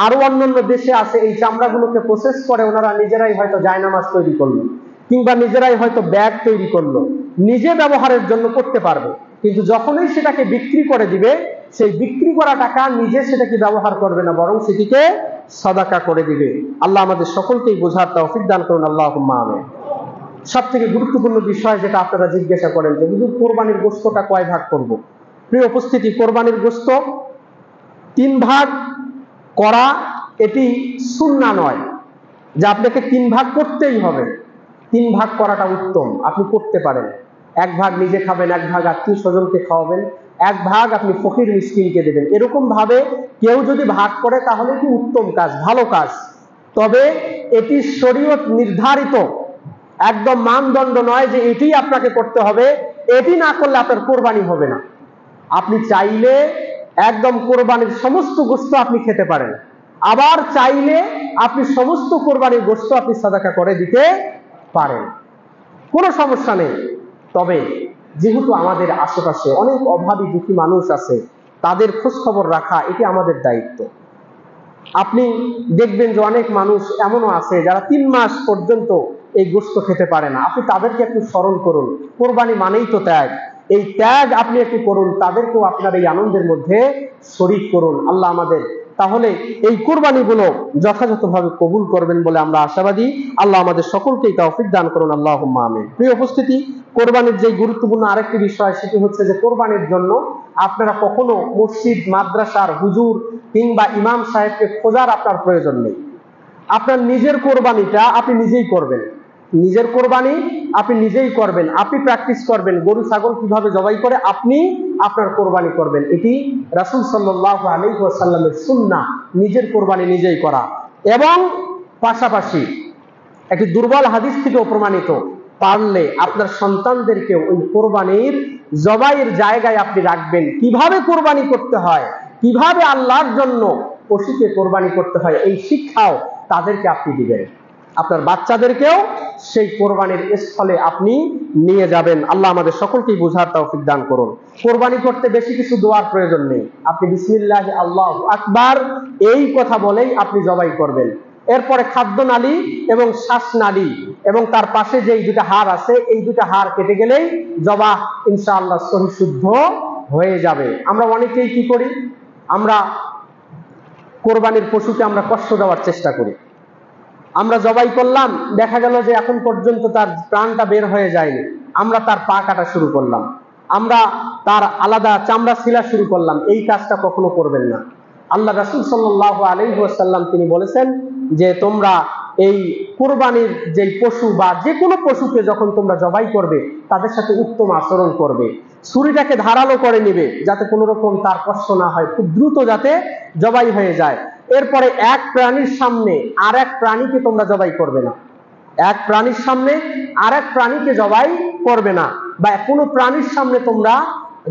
আরো অন্যান্য দেশে আছে এই চামড়াগুলোকে প্রসেস করে ওনারা নিজেরাই হয়তো জায়নামাজ তৈরি করলো, কিংবা নিজেরাই হয়তো ব্যাগ তৈরি করলো, নিজে ব্যবহারের জন্য করতে পারবে। কিন্তু যখনই সেটাকে বিক্রি করে দিবে, সেই বিক্রি করা টাকা নিজে সেটাকে ব্যবহার করবে না, বরং সেটিকে সাদাকা করে দিবে। আল্লাহ আমাদের সকলকেই বোঝার তৌফিক দান করুন, আল্লাহুম্মা আমিন। সব থেকে গুরুত্বপূর্ণ বিষয় যেটা আপনারা জিজ্ঞাসা করেন যে হুজুর কোরবানির গোশতটা কয় ভাগ করব? প্রিয় উপস্থিতি, কোরবানির গোশত 3 ভাগ করা এটি সুন্নাহ নয় যে আপনাকে 3 ভাগ করতেই হবে। 3 ভাগ করাটা উত্তম, আপনি করতে পারেন। 1 ভাগ নিজে খাবেন, 1 ভাগ আত্মীয় স্বজনকে খাওয়াবেন, 1 ভাগ আপনি ফকির মিসকিনকে দেবেন। এরকম ভাবে কেউ যদি ভাগ করে তাহলে কি উত্তম কাজ, ভালো কাজ। তবে এটি শরীয়ত নির্ধারিত একদম মানদণ্ড নয় যে এটি আপনাকে করতে হবে, এটি না করলে আপনার কোরবানি হবে না। আপনি চাইলে একদম কোরবানির সমস্ত গোশত আপনি খেতে পারেন, আবার চাইলে আপনি সমস্ত কোরবানির গোশত আপনি সাদাকা করে দিতে পারেন, কোনো সমস্যা নেই। তবে যেহেতু আমাদের আশেপাশে অনেক অভাবী দুঃখী মানুষ আছে, তাদের খোঁজ খবর রাখা এটি আমাদের দায়িত্ব। আপনি দেখবেন যে অনেক মানুষ এমনও আছে যারা 3 মাস পর্যন্ত এই গোশত খেতে পারে না। আপনি তাদেরকে একটু স্মরণ করুন, কোরবানি মানেই তো ত্যাগ, এই ত্যাগ আপনি একটু করুন, তাদেরকেও আপনার এই আনন্দের মধ্যে শরীক করুন। আল্লাহ আমাদের তাহলে এই কোরবানিগুলো যথাযথভাবে কবুল করবেন বলে আমরা আশাবাদী। আল্লাহ আমাদের সকলকেই তৌফিক দান করুন, আল্লাহুম্মা আমিন। প্রিয় উপস্থিতি, কোরবানির যে গুরুত্বপূর্ণ আরেকটি বিষয় সেটি হচ্ছে যে কোরবানির জন্য আপনারা কখনো মসজিদ, মাদ্রাসার হুজুর কিংবা ইমাম সাহেবকে খোঁজার আপনার প্রয়োজন নেই। আপনার নিজের কোরবানিটা আপনি নিজেই করবেন, নিজের কোরবানি আপনি নিজেই করবেন, আপনি প্র্যাকটিস করবেন গরু ছাগল কিভাবে জবাই করে আপনি আপনার কোরবানি করবেন। এটি রাসূল সাল্লাল্লাহু আলাইহি ওয়াসাল্লামের সুন্নাহ, নিজের কোরবানি নিজেই করা। এবং পাশাপাশি একটি দুর্বল হাদিস থেকেও প্রমাণিত, পারলে আপনার সন্তানদেরকে ওই কোরবানির জবাইয়ের জায়গায় আপনি রাখবেন। কিভাবে কোরবানি করতে হয়, কিভাবে আল্লাহর জন্য পশুকে কোরবানি করতে হয়, এই শিক্ষাও তাদেরকে আপনি দিবেন। আপনার বাচ্চাদেরকেও সেই কোরবানির স্থলে আপনি নিয়ে যাবেন। আল্লাহ আমাদের সকলকেই বুঝার তৌফিক দান করুন। কোরবানি করতে বেশি কিছু দোয়ার প্রয়োজন নেই। আপনি বিসমিল্লাহ আল্লাহু আকবার এই কথা বলেই আপনি জবাই করবেন। এরপরে খাদ্য নালী এবং শ্বাস নালী এবং তার পাশে যে 2টা হাড় আছে, এই 2টা হাড় কেটে গেলেই জবাহ ইনশাআল্লাহ সহি শুদ্ধ হয়ে যাবে। আমরা অনেকেই কি করি, আমরা কোরবানির পশুকে আমরা কষ্ট দেওয়ার চেষ্টা করি। আমরা জবাই করলাম, দেখা গেল যে এখন পর্যন্ত তার প্রাণটা বের হয়ে যায়নি, আমরা তার পা কাটা শুরু করলাম, আমরা তার আলাদা চামড়া ছিলা শুরু করলাম। এই কাজটা কখনো করবেন না। আল্লাহ রাসূল সাল্লাল্লাহু আলাইহি ওয়াসাল্লাম তিনি বলেছেন যে তোমরা এই কুরবানির যে পশু বা যে কোনো পশুকে যখন তোমরা জবাই করবে তাদের সাথে উত্তম আচরণ করবে। ছুরিটাকে ধারালো করে নিবে যাতে কোনো রকম তার কষ্ট না হয়, খুব দ্রুত যাতে জবাই হয়ে যায়। এরপরে এক প্রাণীর সামনে আর এক প্রাণীকে তোমরা জবাই করবে না, এক প্রাণীর সামনে আর এক প্রাণীকে জবাই করবে না, বা কোনো প্রাণীর সামনে তোমরা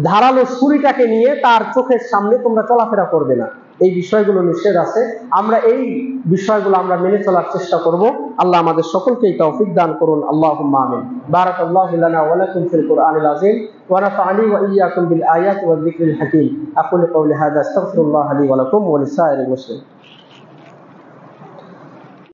ধারালো ছুরিটাকে নিয়ে তার চোখের সামনে তোমরা চলাফেরা করবে না। এই বিষয়গুলো নিষেধ আছে। আমরা এই বিষয়গুলো আমরা মেনে চলার চেষ্টা করব। আল্লাহ আমাদের সকলকেই তৌফিক দান করুন। আল্লাহুম্মা আমিন। বারাকাল্লাহু লানা ওয়া লাকুম ফিল কুরআনিল আযীম ওয়া নাফা'নি ওয়া ইয়্যাকুম বিল আয়াতি ওয়াজ যিকরিল হাকীম। আকুলু কওলি হাযা আস্তাগফিরুল্লাহ লি ওয়া লাকুম ওয়া লিসাইরিল মুসলিমিন।